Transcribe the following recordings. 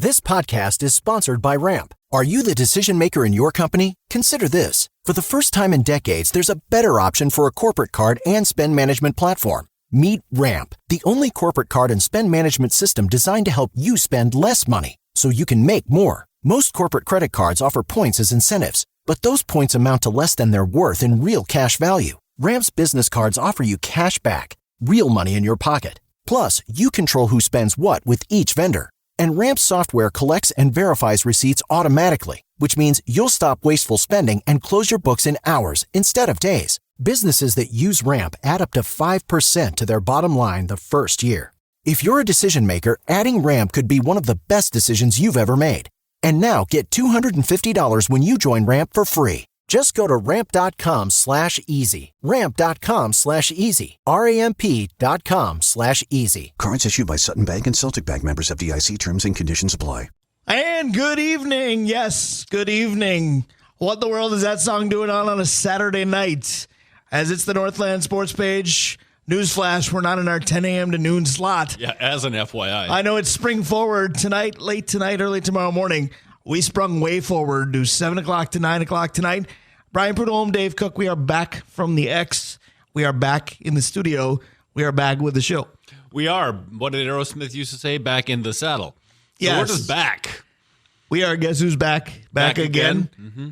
This podcast is sponsored by Ramp. Are you the decision maker in your company? Consider this. For the first time in decades, there's a better option for a corporate card and spend management platform. Meet Ramp, the only corporate card and spend management system designed to help you spend less money so you can make more. Most corporate credit cards offer points as incentives, but those points amount to less than their worth in real cash value. Ramp's business cards offer you cash back, real money in your pocket. Plus, you control who spends what with each vendor. And Ramp's software collects and verifies receipts automatically, which means you'll stop wasteful spending and close your books in hours instead of days. Businesses that use Ramp add up to 5% to their bottom line the first year. If you're a decision maker, adding Ramp could be one of the best decisions you've ever made. And now get $250 when you join Ramp for free. Just go to ramp.com/easy. Ramp.com/easy. RAMP.com/easy. Cards issued by Sutton Bank and Celtic Bank, members of FDIC. Terms and conditions apply. And good evening. Yes, good evening. What the world is that song doing on a Saturday night? As it's the Northland Sports Page. Newsflash, we're not in our 10 a.m. to noon slot. Yeah, as an FYI. I know it's spring forward tonight, late tonight, early tomorrow morning. We sprung way forward to 7 o'clock to 9 o'clock tonight. Brian Prudhomme, Dave Cook, we are back from the X. We are back in the studio. We are back with the show. We are. What did Aerosmith used to say? Back in the saddle. So Yes. we're just back. We are. Guess who's back? Back again. Mm-hmm.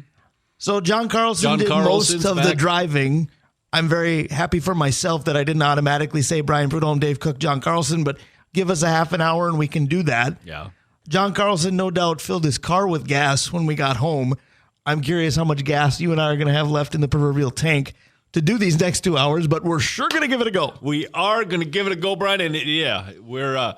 So Jon Carlson did most of the driving. I'm very happy for myself that I didn't automatically say Brian Prudhomme, Dave Cook, Jon Carlson, but give us a half an hour and we can do that. Yeah. Jon Carlson no doubt filled his car with gas when we got home. I'm curious how much gas you and I are going to have left in the proverbial tank to do these next 2 hours, but we're sure going to give it a go. We are going to give it a go, Brian, and we're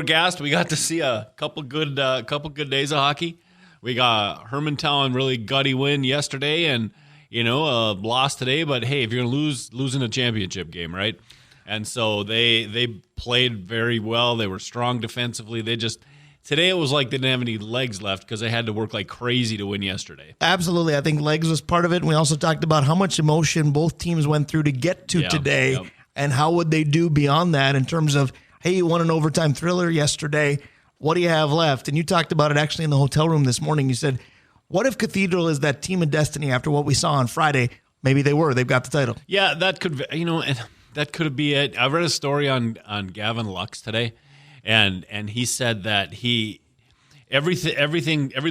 gassed. We got to see a couple good days of hockey. We got Hermantown really gutty win yesterday, and lost today. But hey, if you're going to lose in a championship game, right? And so they played very well. They were strong defensively. Today it was like they didn't have any legs left because they had to work like crazy to win yesterday. Absolutely. I think legs was part of it. And we also talked about how much emotion both teams went through to get to today. Yep. And how would they do beyond that in terms of, hey, you won an overtime thriller yesterday. What do you have left? And you talked about it actually in the hotel room this morning. You said, what if Cathedral is that team of destiny after what we saw on Friday? Maybe they were. They've got the title. Yeah, that could be it. I read a story on Gavin Lux today. And he said that every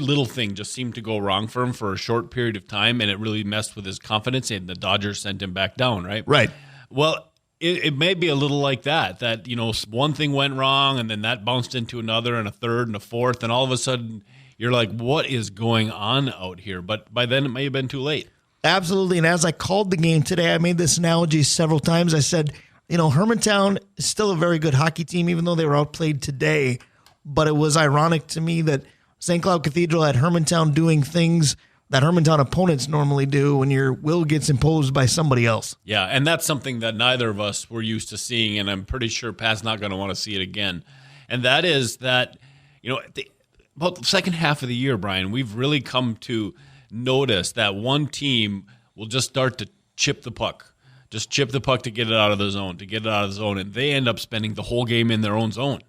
little thing just seemed to go wrong for him for a short period of time, and it really messed with his confidence, and the Dodgers sent him back down, right? Right. Well, it may be a little like that one thing went wrong, and then that bounced into another and a third and a fourth, and all of a sudden you're like, what is going on out here? But by then it may have been too late. Absolutely. And as I called the game today, I made this analogy several times. I said, Hermantown is still a very good hockey team, even though they were outplayed today. But it was ironic to me that St. Cloud Cathedral had Hermantown doing things that Hermantown opponents normally do when your will gets imposed by somebody else. Yeah, and that's something that neither of us were used to seeing, and I'm pretty sure Pat's not going to want to see it again. And that is that, about the second half of the year, Brian, we've really come to notice that one team will just start to chip the puck. Just chip the puck to get it out of the zone, and they end up spending the whole game in their own zone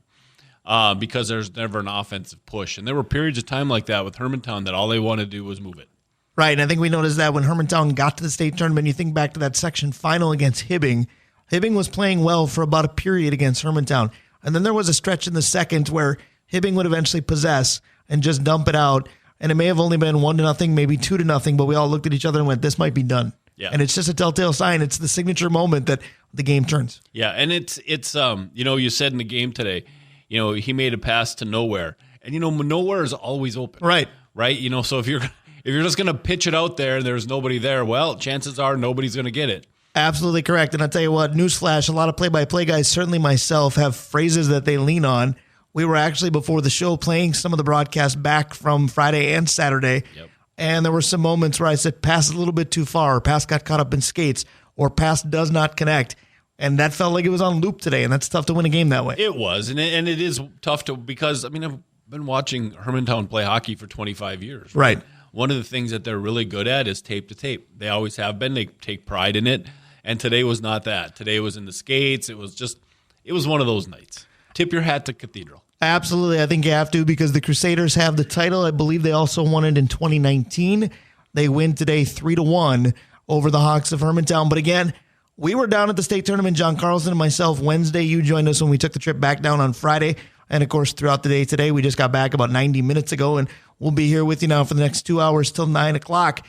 because there's never an offensive push. And there were periods of time like that with Hermantown that all they wanted to do was move it. Right, and I think we noticed that when Hermantown got to the state tournament, you think back to that section final against Hibbing. Hibbing was playing well for about a period against Hermantown. And then there was a stretch in the second where Hibbing would eventually possess and just dump it out. And it may have only been 1-0, maybe 2-0, but we all looked at each other and went, this might be done. Yeah. And it's just a telltale sign. It's the signature moment that the game turns. Yeah, and it's you said in the game today, he made a pass to nowhere. And nowhere is always open. Right. Right? So if you're just going to pitch it out there and there's nobody there, well, chances are nobody's going to get it. Absolutely correct. And I'll tell you what, newsflash, a lot of play-by-play guys, certainly myself, have phrases that they lean on. We were actually before the show playing some of the broadcasts back from Friday and Saturday. Yep. And there were some moments where I said, pass is a little bit too far, or pass got caught up in skates, or pass does not connect. And that felt like it was on loop today, and that's tough to win a game that way. It was, and it is tough because, I've been watching Hermantown play hockey for 25 years. Right. One of the things that they're really good at is tape to tape. They always have been. They take pride in it, and today was not that. Today was in the skates. It was one of those nights. Tip your hat to Cathedral. Absolutely. I think you have to because the Crusaders have the title. I believe they also won it in 2019. They win today 3-1 over the Hawks of Hermantown. But again, we were down at the state tournament, Jon Carlson and myself, Wednesday. You joined us when we took the trip back down on Friday. And, of course, throughout the day today, we just got back about 90 minutes ago, and we'll be here with you now for the next 2 hours till 9 o'clock.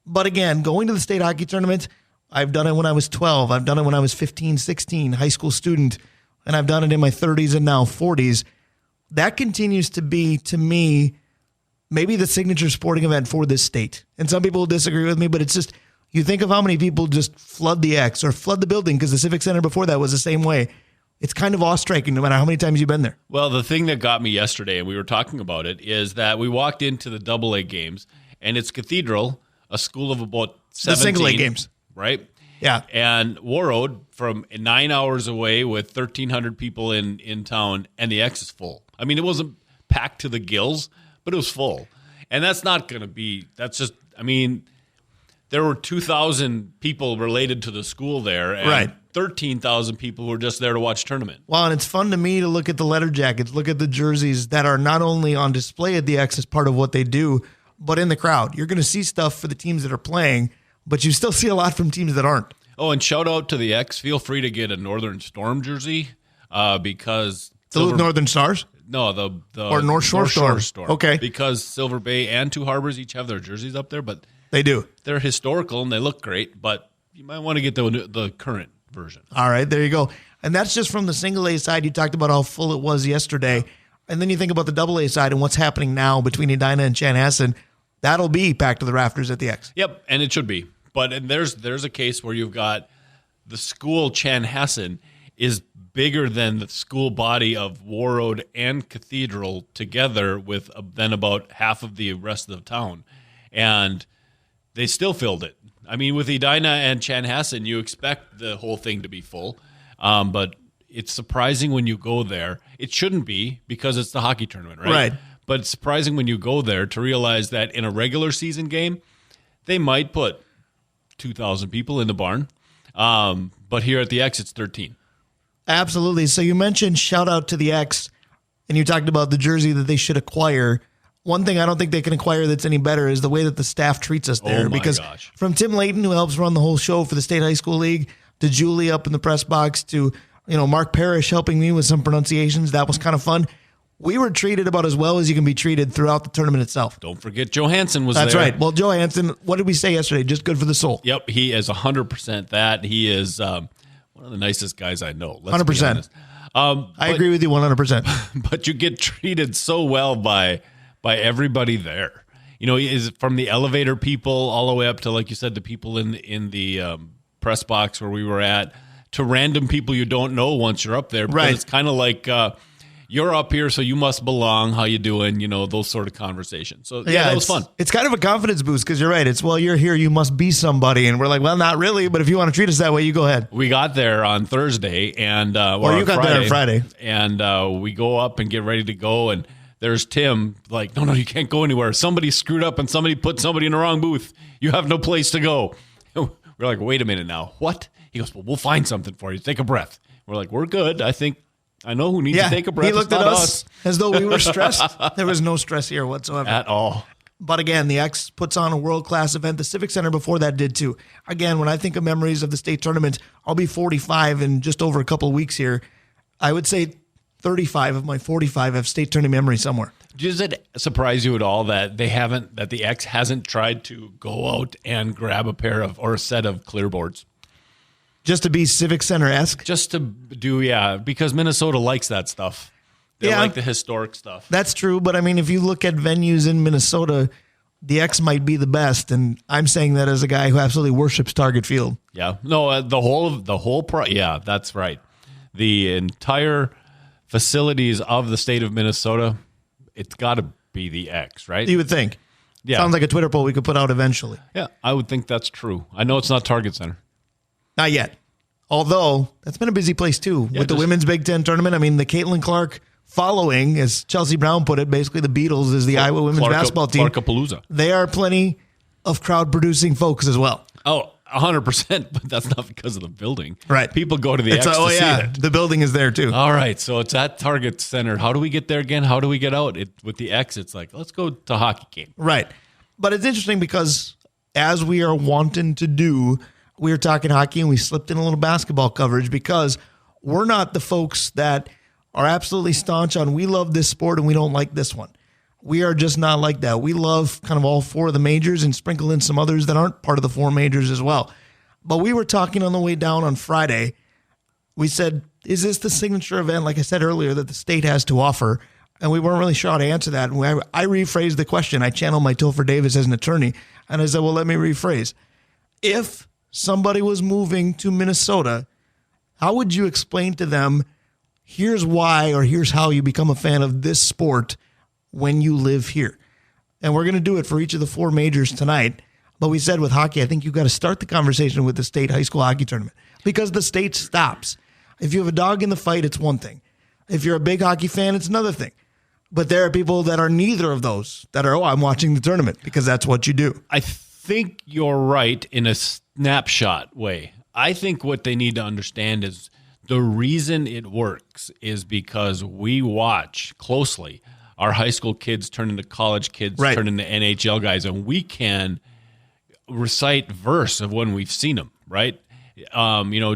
But, again, going to the state hockey tournament, I've done it when I was 12. I've done it when I was 15, 16, high school student, and I've done it in my 30s and now 40s. That continues to be, to me, maybe the signature sporting event for this state. And some people will disagree with me, but it's just, you think of how many people just flood the X or flood the building because the Civic Center before that was the same way. It's kind of awe-striking no matter how many times you've been there. Well, the thing that got me yesterday, and we were talking about it, is that we walked into the AA games, and it's Cathedral, a school of about 17. The single A games. Right? Yeah. And Warroad from 9 hours away with 1,300 people in town, and the X is full. I mean, it wasn't packed to the gills, but it was full. And that's not going to be, that's just, I mean, there were 2,000 people related to the school there, and right. 13,000 people were just there to watch tournament. Well, and it's fun to me to look at the letter jackets, look at the jerseys that are not only on display at the X as part of what they do, but in the crowd. You're going to see stuff for the teams that are playing, but you still see a lot from teams that aren't. Oh, and shout out to the X. Feel free to get a Northern Storm jersey because the Northern Stars? No, the or North Shore Storm. Okay. Because Silver Bay and Two Harbors each have their jerseys up there, but they do. They're historical and they look great, but you might want to get the current version. All right, there you go. And that's just from the single A side. You talked about how full it was yesterday. And then you think about the double A side and what's happening now between Edina and Chanhassen. That'll be packed to the rafters at the X. Yep, and it should be. But there's a case where you've got the school Chanhassen is bigger than the school body of Warroad and Cathedral together with then about half of the rest of the town. And they still filled it. I mean, with Edina and Chanhassen, you expect the whole thing to be full. But it's surprising when you go there. It shouldn't be because it's the hockey tournament, right? Right. But it's surprising when you go there to realize that in a regular season game, they might put 2,000 people in the barn. But here at the X, it's 13. Absolutely. So you mentioned shout out to the X, and you talked about the jersey that they should acquire. One thing I don't think they can acquire that's any better is the way that the staff treats us there. Oh my because gosh. From Tim Layton, who helps run the whole show for the State High School League, to Julie up in the press box, to Mark Parrish helping me with some pronunciations. That was kind of fun. We were treated about as well as you can be treated throughout the tournament itself. Don't forget Johansson was That's there. right. Well, Johansson, what did we say yesterday? Just good for the soul. Yep, he is 100% that. He is one of the nicest guys I know. Let's 100%. be honest. I agree with you 100%. But you get treated so well by everybody there. Is from the elevator people all the way up to, like you said, the people in the press box where we were at, to random people you don't know once you're up there. Because right. It's kind of like you're up here, so you must belong. How you doing? Those sort of conversations. So yeah, that was fun. It's kind of a confidence boost because you're right. It's, well, you're here, you must be somebody. And we're like, well, not really, but if you want to treat us that way, you go ahead. We got there on Thursday and you got there on Friday. And we go up and get ready to go, and there's Tim like, no, you can't go anywhere. Somebody screwed up and somebody put somebody in the wrong booth. You have no place to go. We're like, wait a minute now. What? He goes, well, we'll find something for you. Take a breath. We're like, we're good. I know who needs to take a breath. He looked at us as though we were stressed. There was no stress here whatsoever. At all. But again, the X puts on a world-class event. The Civic Center before that did too. Again, when I think of memories of the state tournament, I'll be 45 in just over a couple of weeks here. I would say 35 of my 45 have state tournament memory somewhere. Does it surprise you at all that that the X hasn't tried to go out and grab a set of clearboards? Just to be Civic Center-esque? Just to do, yeah, because Minnesota likes that stuff. They like the historic stuff. That's true, but I mean, if you look at venues in Minnesota, the X might be the best, and I'm saying that as a guy who absolutely worships Target Field. Yeah, no, yeah, that's right. The entire facilities of the state of Minnesota, it's got to be the X, right? You would think. Yeah. Sounds like a Twitter poll we could put out eventually. Yeah, I would think that's true. I know it's not Target Center. Not yet. Although, that's been a busy place too. With the Women's Big Ten tournament, I mean, the Caitlin Clark following, as Chelsea Brown put it, basically the Beatles is the Iowa women's basketball team. Clarkapalooza. They are plenty of crowd-producing folks as well. Oh, 100%, but that's not because of the building. Right. People go to the X to see it. The building is there too. All right, so it's at Target Center. How do we get there again? How do we get out? With the X, it's like, let's go to a hockey game. Right. But it's interesting because as we are wanting to do, we were talking hockey and we slipped in a little basketball coverage because we're not the folks that are absolutely staunch on we love this sport and we don't like this one. We are just not like that. We love kind of all four of the majors and sprinkle in some others that aren't part of the four majors as well. But we were talking on the way down on Friday. We said, is this the signature event, like I said earlier, that the state has to offer? And we weren't really sure how to answer that. And I rephrased the question. I channeled my Topher Davis as an attorney. And I said, well, let me rephrase. If somebody was moving to Minnesota, how would you explain to them, here's why or here's how you become a fan of this sport when you live here? And we're going to do it for each of the four majors tonight. But we said with hockey, I think you've got to start the conversation with the state high school hockey tournament because the state stops. If you have a dog in the fight, it's one thing. If you're a big hockey fan, it's another thing. But there are people that are neither of those that are, I'm watching the tournament because that's what you do. I think you're right in a snapshot way. I think what they need to understand is the reason it works is because we watch closely our high school kids turn into college kids, right, turn into NHL guys, and we can recite verse of when we've seen them, right?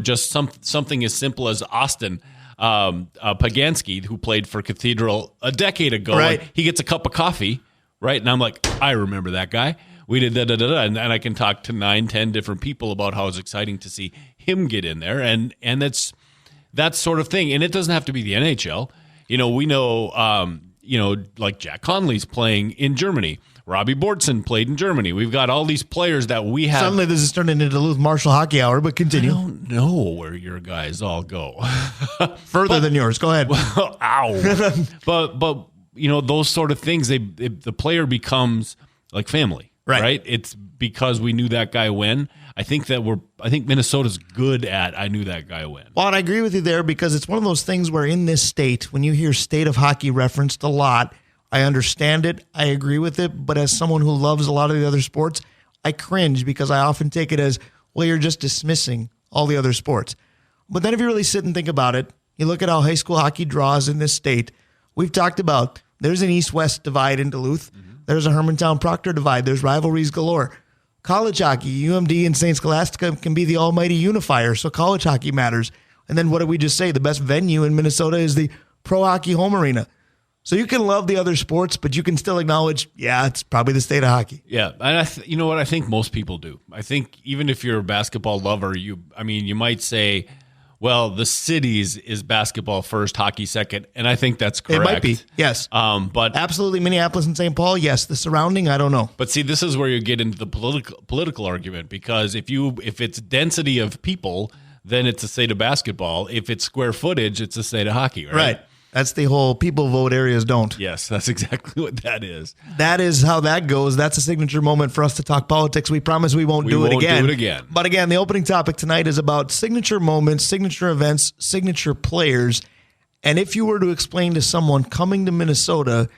Just something as simple as Austin Pagansky, who played for Cathedral a decade ago. Right. He gets a cup of coffee, right? And I'm like, I remember that guy. We did da-da-da-da. And I can talk to 9-10 different people about how it's exciting to see him get in there. And that's that sort of thing. And it doesn't have to be the NHL. We know, like Jack Conley's playing in Germany. Robbie Bortson played in Germany. We've got all these players that we have. Suddenly this is turning into Duluth Marshall Hockey Hour, but continue. I don't know where your guys all go. Further than yours. Go ahead. Well, ow. but those sort of things, the player becomes like family, right? It's because we knew that guy when. I think Minnesota's good at I knew that guy when. Well, and I agree with you there because it's one of those things where in this state, when you hear state of hockey referenced a lot, I understand it. I agree with it. But as someone who loves a lot of the other sports, I cringe because I often take it as, well, you're just dismissing all the other sports. But then if you really sit and think about it, you look at how high school hockey draws in this state. We've talked about there's an East-West divide in Duluth. Mm-hmm. There's a Hermantown-Proctor divide. There's rivalries galore. College hockey, UMD and St. Scholastica can be the almighty unifier, so college hockey matters. And then what did we just say? The best venue in Minnesota is the Pro Hockey Home Arena. So you can love the other sports, but you can still acknowledge, it's probably the state of hockey. Yeah, and you know what? I think most people do. I think even if you're a basketball lover, you might say, well, the cities is basketball first, hockey second, and I think that's correct. It might be, yes. But absolutely, Minneapolis and St. Paul, yes. The surrounding, I don't know. But see, this is where you get into the political argument because if it's density of people, then it's a state of basketball. If it's square footage, it's a state of hockey, right? Right. That's the whole people vote, areas don't. Yes, that's exactly what that is. That is how that goes. That's a signature moment for us to talk politics. We promise we won't do it again. But again, the opening topic tonight is about signature moments, signature events, signature players. And if you were to explain to someone coming to Minnesota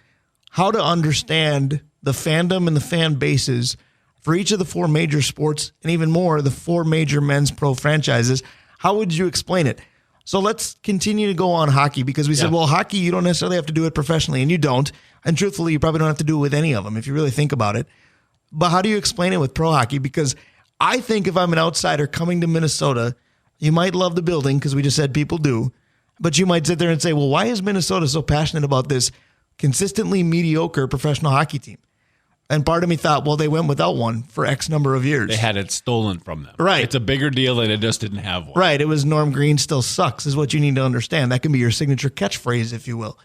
how to understand the fandom and the fan bases for each of the four major sports and even more, the four major men's pro franchises, how would you explain it? So let's continue to go on hockey because we said, well, hockey, you don't necessarily have to do it professionally, and you don't. And truthfully, you probably don't have to do it with any of them if you really think about it. But how do you explain it with pro hockey? Because I think if I'm an outsider coming to Minnesota, you might love the building because we just said people do. But you might sit there and say, well, why is Minnesota so passionate about this consistently mediocre professional hockey team? And part of me thought, well, they went without one for X number of years. They had it stolen from them. Right. It's a bigger deal than it just didn't have one. Right. It was Norm Green still sucks is what you need to understand. That can be your signature catchphrase, if you will.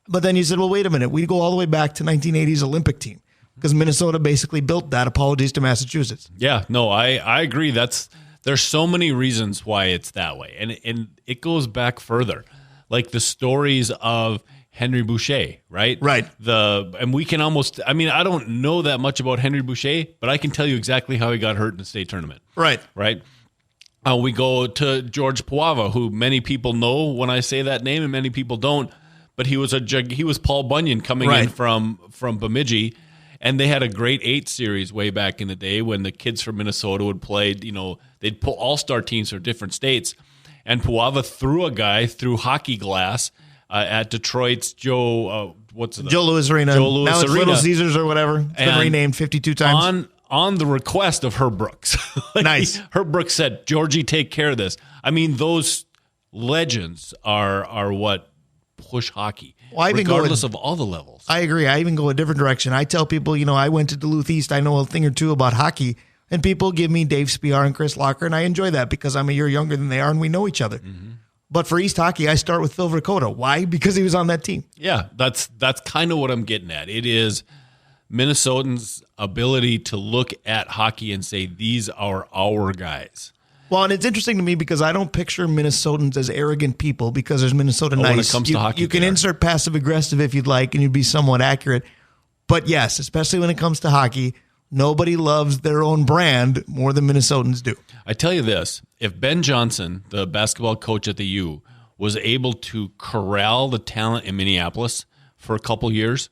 But then you said, well, wait a minute. We go all the way back to 1980s Olympic team because Minnesota basically built that. Apologies to Massachusetts. Yeah, no, I agree. There's so many reasons why it's that way. And it goes back further. Like the stories of Henry Boucher, right? Right. And we can almost, I don't know that much about Henry Boucher, but I can tell you exactly how he got hurt in the state tournament. Right. Right. We go to George Puava, who many people know when I say that name and many people don't, but he was Paul Bunyan coming in from Bemidji. And they had a great 8 series way back in the day when the kids from Minnesota would play, they'd pull all-star teams from different states. And Puava threw a guy through hockey glass at Detroit's Joe Louis Arena. Now it's Little Caesars or whatever. It's been renamed 52 times. On the request of Herb Brooks. Nice. Herb Brooks said, Georgie, take care of this. I mean, those legends are what push hockey, regardless of all the levels. I agree. I even go a different direction. I tell people, I went to Duluth East. I know a thing or two about hockey. And people give me Dave Spiar and Chris Locker, and I enjoy that because I'm a year younger than they are, and we know each other. Mm-hmm. But for East Hockey, I start with Phil Verkota. Why? Because he was on that team. Yeah, that's kind of what I'm getting at. It is Minnesotans' ability to look at hockey and say, these are our guys. Well, and it's interesting to me because I don't picture Minnesotans as arrogant people because there's Minnesota nice. When it comes to hockey, you can insert passive-aggressive if you'd like, and you'd be somewhat accurate. But yes, especially when it comes to hockey, nobody loves their own brand more than Minnesotans do. I tell you this, if Ben Johnson, the basketball coach at the U, was able to corral the talent in Minneapolis for a couple years,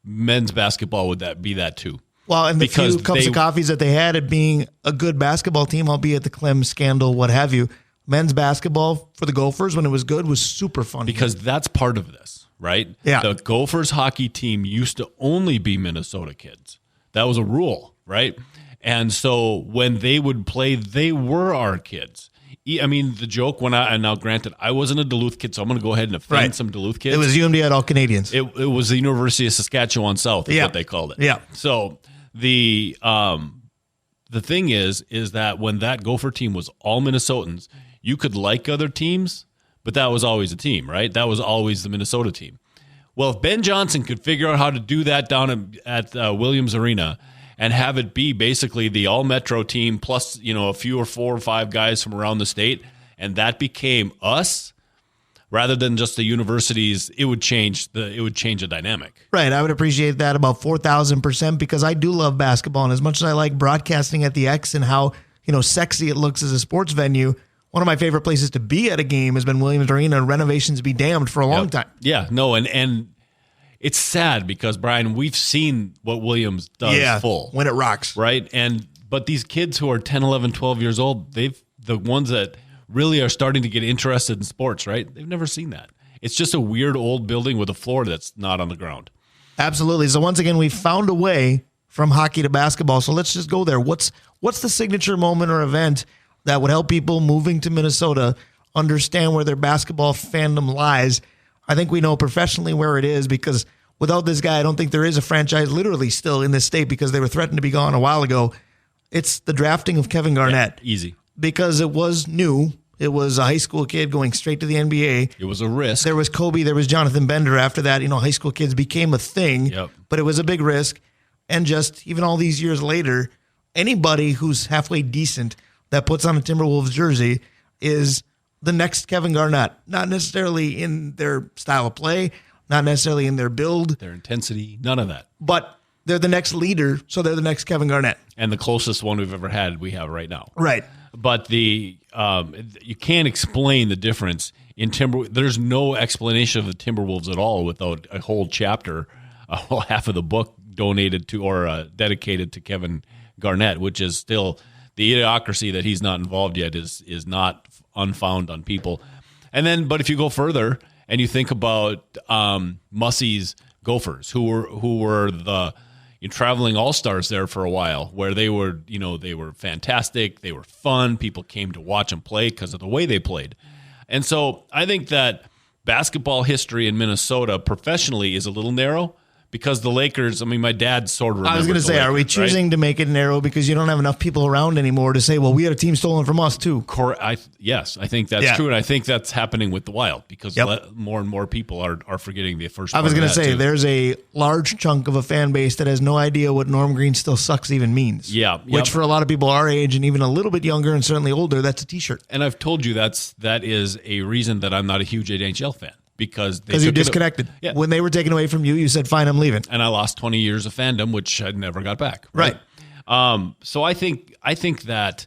men's basketball would be that too. Well, and the few cups of coffees that they had at being a good basketball team, albeit the Clem scandal, what have you, men's basketball for the Gophers when it was good was super fun. Because that's part of this, right? Yeah. The Gophers hockey team used to only be Minnesota kids. That was a rule, right? And so when they would play, they were our kids. I mean, the joke and now granted, I wasn't a Duluth kid, so I'm going to go ahead and offend some Duluth kids. It was UMD at All Canadians. It was the University of Saskatchewan South is what they called it. Yeah. So the thing is that when that Gopher team was all Minnesotans, you could like other teams, but that was always a team, right? That was always the Minnesota team. Well, if Ben Johnson could figure out how to do that down at Williams Arena and have it be basically the all-Metro team plus, a few or 4 or 5 guys from around the state, and that became us rather than just the universities, it would change the dynamic. Right. I would appreciate that about 4,000% because I do love basketball, and as much as I like broadcasting at the X and how, sexy it looks as a sports venue, one of my favorite places to be at a game has been Williams Arena, and renovations be damned for a long time. Yeah, no, and it's sad because, Brian, we've seen what Williams does full. When it rocks. Right? But these kids who are 10, 11, 12 years old, the ones that really are starting to get interested in sports, right? They've never seen that. It's just a weird old building with a floor that's not on the ground. Absolutely. So once again, we found a way from hockey to basketball. So let's just go there. What's the signature moment or event that would help people moving to Minnesota understand where their basketball fandom lies? I think we know professionally where it is because without this guy, I don't think there is a franchise literally still in this state because they were threatened to be gone a while ago. It's the drafting of Kevin Garnett. Yeah, easy. Because it was new. It was a high school kid going straight to the NBA. It was a risk. There was Kobe. There was Jonathan Bender. After that, high school kids became a thing. Yep. But it was a big risk. And just even all these years later, anybody who's halfway decent that puts on a Timberwolves jersey is the next Kevin Garnett. Not necessarily in their style of play, not necessarily in their build. Their intensity, none of that. But they're the next leader, so they're the next Kevin Garnett. And the closest one we've ever had, we have right now. Right. But you can't explain the difference in There's no explanation of the Timberwolves at all without a whole chapter, half of the book donated to or dedicated to Kevin Garnett, which is still the idiocracy that he's not involved yet is not unfound on people. And then, but if you go further and you think about Mussey's Gophers, who were the traveling all-stars there for a while, where they were fantastic, they were fun, people came to watch them play because of the way they played. And so I think that basketball history in Minnesota professionally is a little narrow because the Lakers, my dad sort of remembers. I was going to say, Lakers, are we choosing to make it narrow because you don't have enough people around anymore to say, well, we had a team stolen from us too? Yes, I think that's true, and I think that's happening with the Wild because more and more people are forgetting the first part. I was going to say, too. There's a large chunk of a fan base that has no idea what Norm Green still sucks even means. Yeah. Which for a lot of people our age and even a little bit younger and certainly older, that's a T-shirt. And I've told you that is a reason that I'm not a huge NHL fan. Because you disconnected. When they were taken away from you, you said, fine, I'm leaving. And I lost 20 years of fandom, which I never got back. Right. So I think that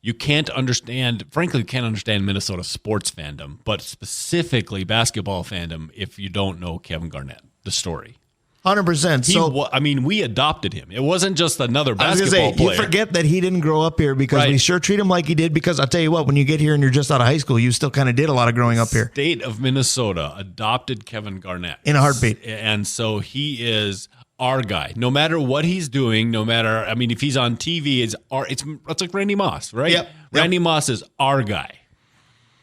you can't understand Minnesota sports fandom, but specifically basketball fandom if you don't know Kevin Garnett, the story. 100%. So, we adopted him. It wasn't just another I was gonna basketball say, player. you forget that he didn't grow up here because we sure treat him like he did. Because I'll tell you what, when you get here and you're just out of high school, you still kind of did a lot of growing up here. State of Minnesota adopted Kevin Garnett in a heartbeat. And so he is our guy. No matter what he's doing, if he's on TV, it's like Randy Moss, right? Yep. Randy Moss is our guy.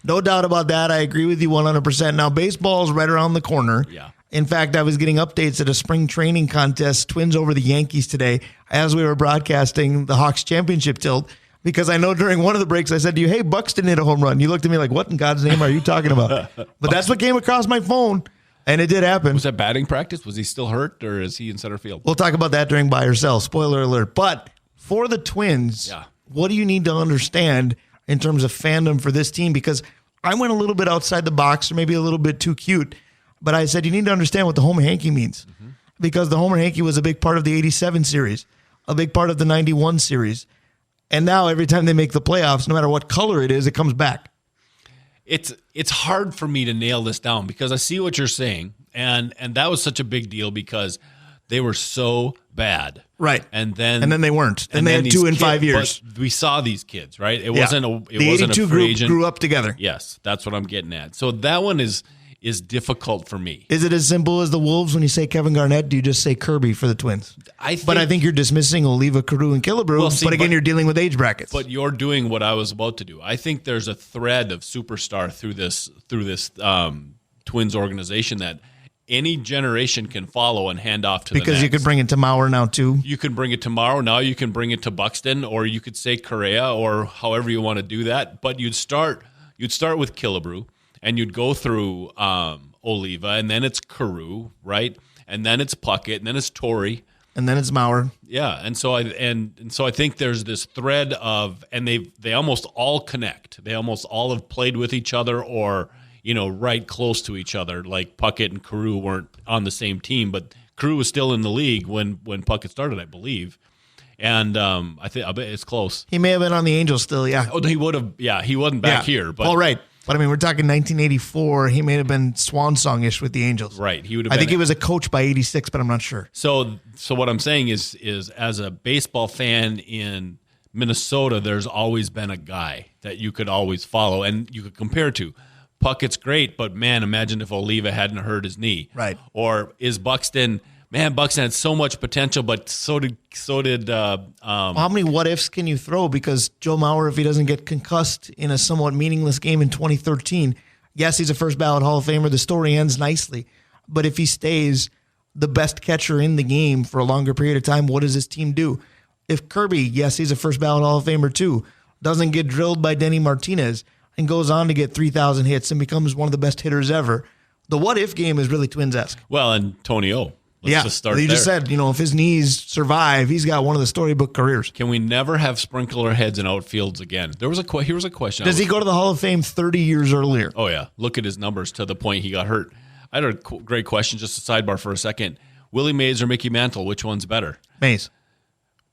No doubt about that. I agree with you 100%. Now, baseball is right around the corner. Yeah. In fact, I was getting updates at a spring training contest, Twins over the Yankees today, as we were broadcasting the Hawks championship tilt, because I know during one of the breaks I said to you, hey, Buxton hit a home run. You looked at me like, what in God's name are you talking about? But that's what came across my phone, and it did happen. Was that batting practice? Was he still hurt, or is he in center field? We'll talk about that during Buy or Sell. Spoiler alert. But for the Twins, what do you need to understand in terms of fandom for this team? Because I went a little bit outside the box, or maybe a little bit too cute. But I said, you need to understand what the Homer Hanky means, because the Homer Hanky was a big part of the 87 series, a big part of the 91 series. And now every time they make the playoffs, no matter what color it is, it comes back. It's hard for me to nail this down because I see what you're saying. And that was such a big deal because they were so bad. Right. And then they weren't. And they had 2 in 5 years. But we saw these kids, right? It wasn't a the 82 group grew up together. Yes, that's what I'm getting at. So that one is difficult for me. Is it as simple as the Wolves when you say Kevin Garnett? Do you just say Kirby for the Twins? I think you're dismissing Oliva, Carew, and Killebrew. But again, you're dealing with age brackets. But you're doing what I was about to do. I think there's a thread of superstar through this Twins organization that any generation can follow and hand off to the next. Because you could bring it to Mauer now, too. You can bring it to Mauer. Now you can bring it to Buxton, or you could say Correa, or however you want to do that. But you'd start with Killebrew. And you'd go through Oliva, and then it's Carew, right? And then it's Puckett, and then it's Torrey, and then it's Mauer. Yeah, and so I think there's this thread of, and they almost all connect. They almost all have played with each other, or right close to each other. Like Puckett and Carew weren't on the same team, but Carew was still in the league when Puckett started, I believe. And I bet it's close. He may have been on the Angels still. Yeah. Oh, he would have. Yeah, he wasn't back here. But all right. But we're talking 1984. He may have been swan song-ish with the Angels. Right. He would have. I think he was a coach by 86, but I'm not sure. So what I'm saying is as a baseball fan in Minnesota, there's always been a guy that you could always follow and you could compare to. Puckett's great, but man, imagine if Oliva hadn't hurt his knee. Right. Or is Buxton? Man, Buxton had so much potential, but so did. How many what ifs can you throw? Because Joe Mauer, if he doesn't get concussed in a somewhat meaningless game in 2013, yes, he's a first ballot Hall of Famer. The story ends nicely, but if he stays the best catcher in the game for a longer period of time, what does his team do? If Kirby, yes, he's a first ballot Hall of Famer too, doesn't get drilled by Denny Martinez and goes on to get 3,000 hits and becomes one of the best hitters ever, the what if game is really Twins-esque. Well, and Tony O. Let's just start you there. Just said, if his knees survive, he's got one of the storybook careers. Can we never have sprinkler heads in outfields again? Here was a question. Does he go to the Hall of Fame 30 years earlier? Oh, yeah. Look at his numbers to the point he got hurt. I had a great question, just a sidebar for a second. Willie Mays or Mickey Mantle, which one's better? Mays.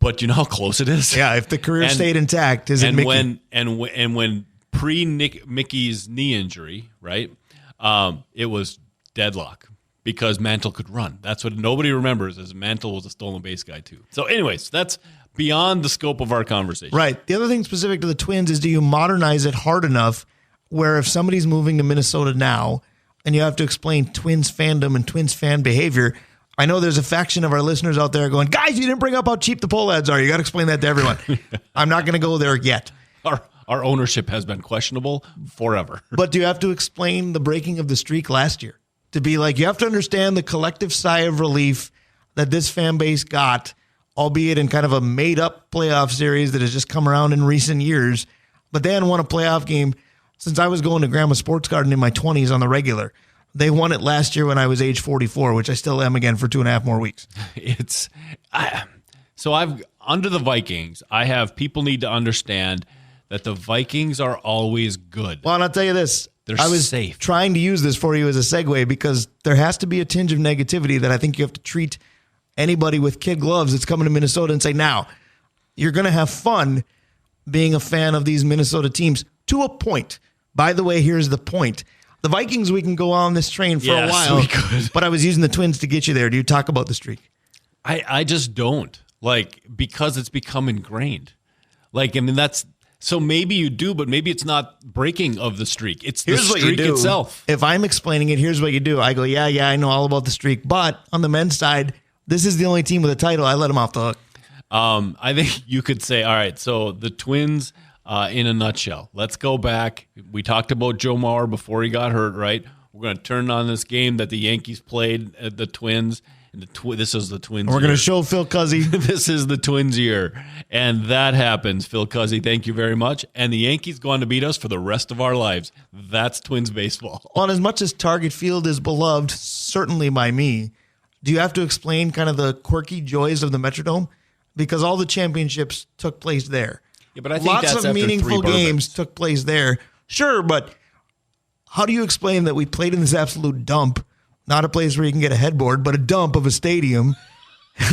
But you know how close it is? Yeah, if the career stayed intact, is it Mickey? When pre-Mickey's knee injury, right, it was deadlock. Because Mantle could run. That's what nobody remembers, is Mantle was a stolen base guy too. So anyways, that's beyond the scope of our conversation. Right. The other thing specific to the Twins is, do you modernize it hard enough where if somebody's moving to Minnesota now and you have to explain Twins fandom and Twins fan behavior, I know there's a faction of our listeners out there going, guys, you didn't bring up how cheap the poll ads are. You got to explain that to everyone. I'm not going to go there yet. Our ownership has been questionable forever. But do you have to explain the breaking of the streak last year? To be like, you have to understand the collective sigh of relief that this fan base got, albeit in kind of a made-up playoff series that has just come around in recent years. But they hadn't won a playoff game since I was going to Grandma's Sports Garden in my 20s on the regular. They won it last year when I was age 44, which I still am again for 2.5 more weeks. Under the Vikings, I have people need to understand that the Vikings are always good. Well, and I'll tell you this. I was safe. Trying to use this for you as a segue because there has to be a tinge of negativity that I think you have to treat anybody with kid gloves that's coming to Minnesota and say, now, you're going to have fun being a fan of these Minnesota teams to a point. By the way, here's the point. The Vikings, we can go on this train for a while. We could. But I was using the Twins to get you there. Do you talk about the streak? I just don't. Because it's become ingrained. So maybe you do, but maybe it's not breaking of the streak. It's the streak itself. If I'm explaining it, here's what you do. I go, yeah, I know all about the streak. But on the men's side, this is the only team with a title. I let them off the hook. I think you could say, all right, so the Twins, in a nutshell. Let's go back. We talked about Joe Mauer before he got hurt, right? We're going to turn on this game that the Yankees played at the Twins. And this is the Twins. We're going to show Phil Cuzzy. This is the Twins year. And that happens, Phil Cuzzy. Thank you very much. And the Yankees go on to beat us for the rest of our lives. That's Twins baseball. On as much as Target Field is beloved, certainly by me, do you have to explain kind of the quirky joys of the Metrodome? Because all the championships took place there. Yeah, but I think lots of meaningful games took place there. Sure, but how do you explain that we played in this absolute dump? Not a place where you can get a headboard, but a dump of a stadium.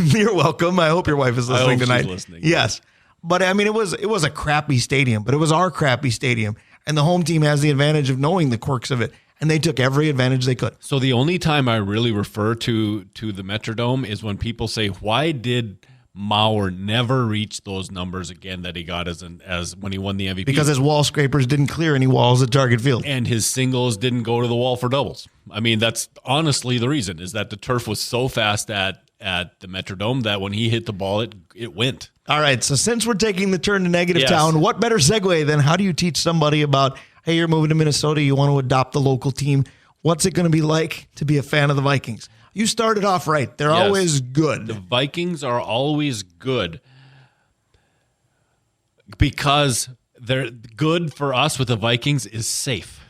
You're welcome. I hope your wife is listening tonight. She's listening. Yes. But I mean, it was a crappy stadium, but it was our crappy stadium. And the home team has the advantage of knowing the quirks of it. And they took every advantage they could. So the only time I really refer to the Metrodome is when people say, why did Mauer never reach those numbers again that he got as when he won the MVP? Because his wall scrapers didn't clear any walls at Target Field. And his singles didn't go to the wall for doubles. I mean, that's honestly the reason, is that the turf was so fast at the Metrodome that when he hit the ball, it went. All right, so since we're taking the turn to negative town, what better segue than how do you teach somebody about, hey, you're moving to Minnesota, you want to adopt the local team. What's it going to be like to be a fan of the Vikings? You started off right. They're always good. The Vikings are always good because they're good for us with the Vikings is safe.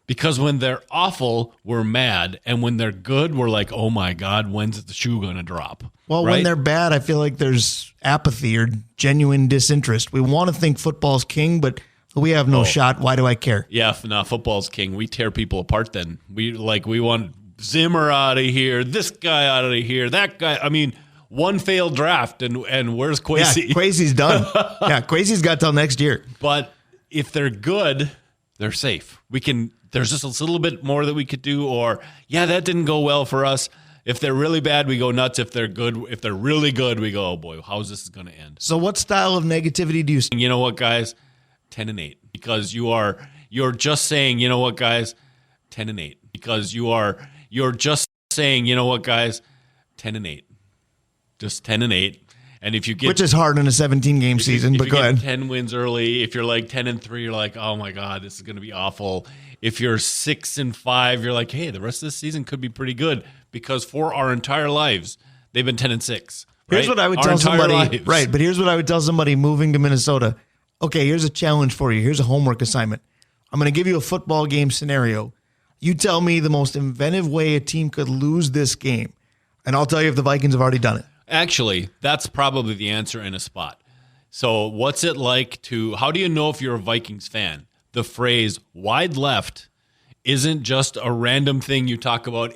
Because when they're awful, we're mad. And when they're good, we're like, oh my God, when's the shoe going to drop? Well, when they're bad, I feel like there's apathy or genuine disinterest. We want to think football's king, but we have no shot. Why do I care? Yeah, football's king. We tear people apart then. We want Zimmer out of here, this guy out of here, that guy. I mean, one failed draft, and where's Kwesi? Yeah, Kwesi's done. Kwesi's got till next year. But if they're good, they're safe. There's just a little bit more that we could do, or, that didn't go well for us. If they're really bad, we go nuts. If they're good, if they're really good, we go, oh boy, how's this going to end? So what style of negativity do you see? You know what, guys? 10-8. Because you're just saying, you know what, guys? 10-8. Because you're just saying, you know what, guys? 10-8. Just 10-8. And if you get, which is hard in a 17-game season, but go ahead. 10 wins early. If you're like 10-3, you're like, oh my God, this is going to be awful. If you're 6-5, you're like, hey, the rest of this season could be pretty good, because for our entire lives, they've been 10-6. Right? Here's what I would tell somebody. Right, but here's what I would tell somebody moving to Minnesota. Okay, here's a challenge for you. Here's a homework assignment. I'm going to give you a football game scenario. You tell me the most inventive way a team could lose this game, and I'll tell you if the Vikings have already done it. Actually, that's probably the answer in a spot. So what's it like how do you know if you're a Vikings fan? The phrase wide left isn't just a random thing you talk about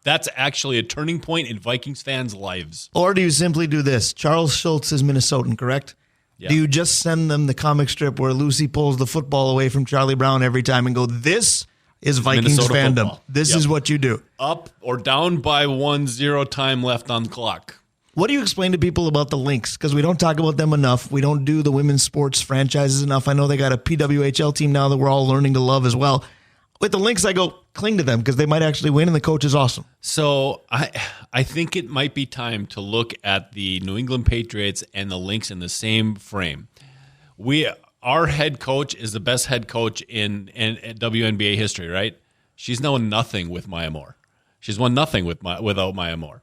that's actually a turning point in Vikings fans' lives. Or do you simply do this? Charles Schultz is Minnesotan, correct? Yeah. Do you just send them the comic strip where Lucy pulls the football away from Charlie Brown every time and go, this is Vikings Minnesota fandom. Football. This is what you do. Up or down by 1-0, time left on the clock. What do you explain to people about the Lynx? Because we don't talk about them enough. We don't do the women's sports franchises enough. I know they got a PWHL team now that we're all learning to love as well. With the Lynx, I go, cling to them because they might actually win and the coach is awesome. So I think it might be time to look at the New England Patriots and the Lynx in the same frame. Our head coach is the best head coach in WNBA history, right? She's won nothing with Maya Moore. She's won nothing without Maya Moore.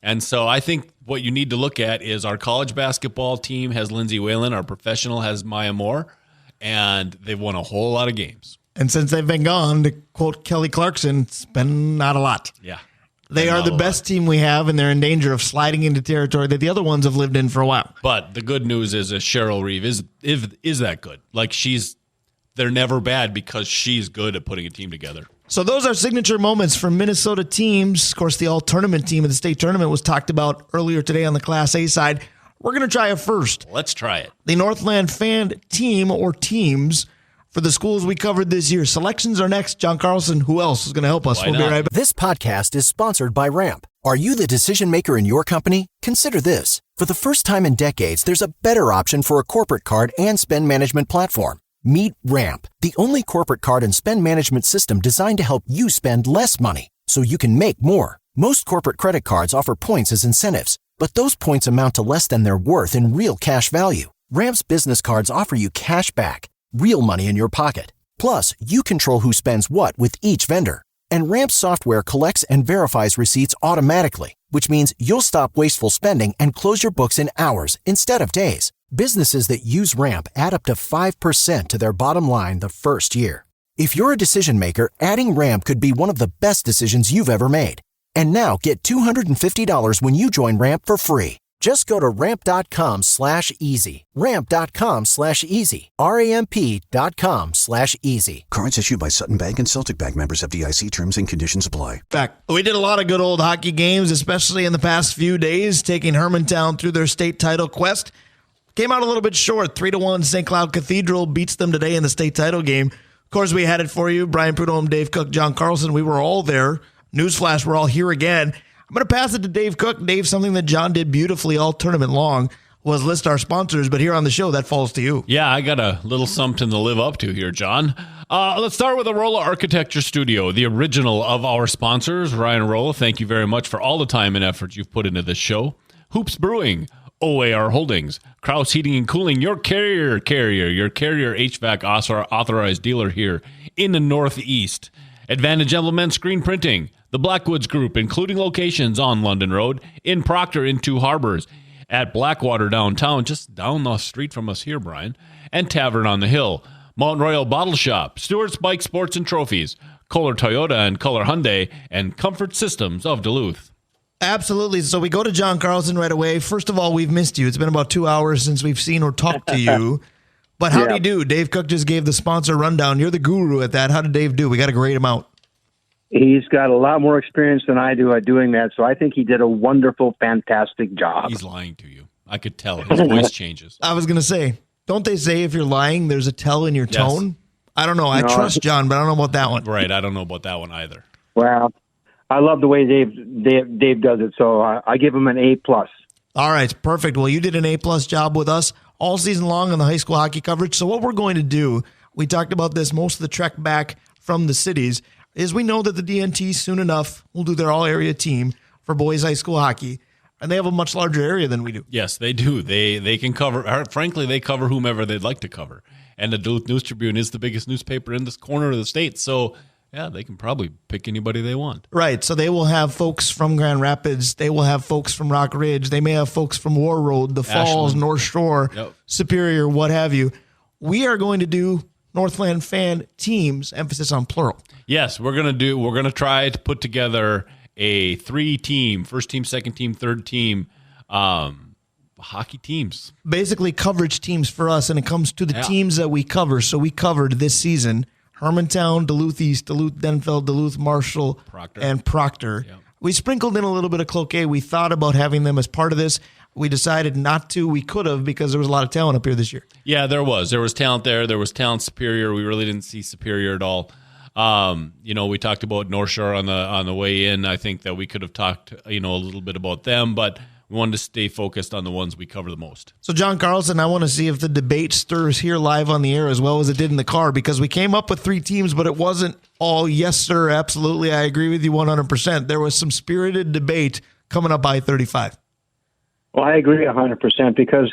And so I think what you need to look at is our college basketball team has Lindsay Whalen, our professional has Maya Moore, and they've won a whole lot of games. And since they've been gone, to quote Kelly Clarkson, it's been not a lot. Yeah. They are the best team we have, and they're in danger of sliding into territory that the other ones have lived in for a while. But the good news is Cheryl Reeve is that good. Like they're never bad because she's good at putting a team together. So those are signature moments for Minnesota teams. Of course, the all-tournament team of the state tournament was talked about earlier today on the Class A side. We're going to try it first. Let's try it. The Northland fan team or teams for the schools we covered this year. Selections are next. Jon Carlson, who else is going to help us? We'll be right back. This podcast is sponsored by Ramp. Are you the decision maker in your company? Consider this. For the first time in decades, there's a better option for a corporate card and spend management platform. Meet Ramp, the only corporate card and spend management system designed to help you spend less money so you can make more. Most corporate credit cards offer points as incentives, but those points amount to less than their worth in real cash value. Ramp's business cards offer you cash back, real money in your pocket. Plus, you control who spends what with each vendor. And Ramp's software collects and verifies receipts automatically, which means you'll stop wasteful spending and close your books in hours instead of days. Businesses that use Ramp add up to 5% to their bottom line the first year. If you're a decision maker, adding Ramp could be one of the best decisions you've ever made. And now get $250 when you join Ramp for free. Just go to ramp.com/easy. Ramp.com/easy. RAMP.com/easy. Cards issued by Sutton Bank and Celtic Bank, members FDIC. Terms and conditions apply. Back. We did a lot of good old hockey games, especially in the past few days, taking Hermantown through their state title quest. Came out a little bit short. 3-1 St. Cloud Cathedral beats them today in the state title game. Of course, we had it for you. Brian Prudhomme, Dave Cook, Jon Carlson. We were all there. Newsflash, we're all here again. I'm going to pass it to Dave Cook. Dave, something that John did beautifully all tournament long was list our sponsors, but here on the show, that falls to you. Yeah, I got a little something to live up to here, John. Let's start with Arola Architecture Studio, the original of our sponsors. Ryan Arola, thank you very much for all the time and effort you've put into this show. Hoops Brewing, OAR Holdings, Kraus Heating and Cooling, your carrier HVAC authorized dealer here in the Northeast. Advantage Implement Screen Printing, the Blackwoods Group, including locations on London Road, in Proctor, in Two Harbors, at Blackwater downtown, just down the street from us here, Brian, and Tavern on the Hill, Mount Royal Bottle Shop, Stewart's Bike Sports and Trophies, Kohler Toyota and Kohler Hyundai, and Comfort Systems of Duluth. Absolutely. So we go to Jon Carlson right away. First of all, we've missed you. It's been about 2 hours since we've seen or talked to you. But how do you do? Dave Cook just gave the sponsor rundown. You're the guru at that. How did Dave do? We got to grade him out. He's got a lot more experience than I do at doing that, so I think he did a wonderful, fantastic job. He's lying to you. I could tell. His voice changes. I was going to say, don't they say if you're lying, there's a tell in your tone? I don't know. I trust John, but I don't know about that one. Right. I don't know about that one either. Well, I love the way Dave does it, so I give him an A+. All right, perfect. Well, you did an A+ job with us all season long on the high school hockey coverage. So what we're going to do, we talked about this most of the trek back from the cities, is we know that the DNT soon enough will do their all-area team for boys high school hockey, and they have a much larger area than we do. Yes, they do. They can cover, frankly, they cover whomever they'd like to cover. And the Duluth News Tribune is the biggest newspaper in this corner of the state, so yeah, they can probably pick anybody they want. Right, so they will have folks from Grand Rapids. They will have folks from Rock Ridge. They may have folks from War Road, the Falls, Ashland, North Shore, Superior, what have you. We are going to do Northland fan teams, emphasis on plural. Yes, we're gonna try to put together a 3-team, first team, second team, third team, hockey teams. Basically coverage teams for us, and it comes to the teams that we cover. So we covered this season Hermantown, Duluth East, Duluth Denfeld, Duluth Marshall, and Proctor. Yep. We sprinkled in a little bit of Cloquet. We thought about having them as part of this. We decided not to. We could have, because there was a lot of talent up here this year. Yeah, there was. There was talent there. There was talent Superior. We really didn't see Superior at all. We talked about North Shore on the way in. I think that we could have talked, a little bit about them, but we wanted to stay focused on the ones we cover the most. So, Jon Carlson, I want to see if the debate stirs here live on the air as well as it did in the car, because we came up with 3 teams, but it wasn't all, yes, sir, absolutely, I agree with you 100%. There was some spirited debate coming up by 35. Well, I agree 100% because,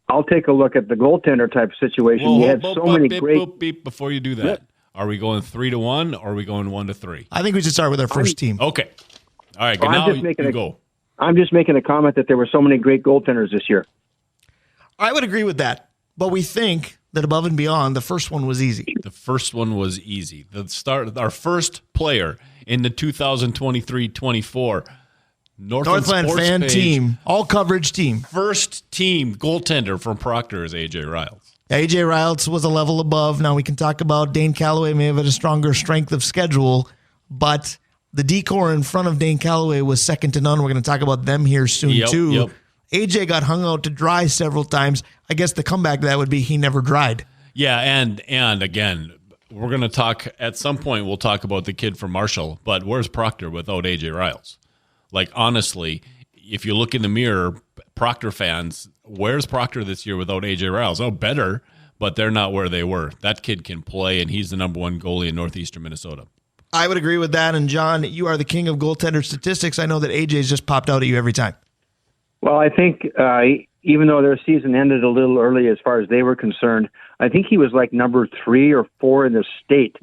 I'll take a look at the goaltender type situation. You had so many great... Before you do that, are we going 3-1 or are we going 1-3? I think we should start with our first team. Okay. All right, now you go. I'm just making a comment that there were so many great goaltenders this year. I would agree with that, but we think that above and beyond, the first one was easy. The first one was easy. Our first player in the 2023-24 Northland fan page, team, all coverage team. First team goaltender from Proctor is A.J. Riles. A.J. Riles was a level above. Now we can talk about Dane Calloway may have had a stronger strength of schedule, but the decor in front of Dane Calloway was second to none. We're going to talk about them here soon, too. Yep. AJ got hung out to dry several times. I guess the comeback to that would be he never dried. Yeah, and again, we're going to talk at some point. We'll talk about the kid from Marshall, but where's Proctor without AJ Riles? Like, honestly, if you look in the mirror, Proctor fans, where's Proctor this year without AJ Riles? Oh, better, but they're not where they were. That kid can play, and he's the number one goalie in northeastern Minnesota. I would agree with that. And John, you are the king of goaltender statistics. I know that AJ's just popped out at you every time. Well, I think even though their season ended a little early as far as they were concerned, I think he was like number 3 or 4 in the state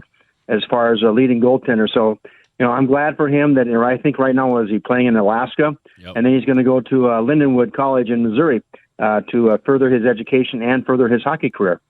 as far as a leading goaltender. So, I'm glad for him that I think right now is he playing in Alaska, and then he's going to go to Lindenwood College in Missouri to further his education and further his hockey career.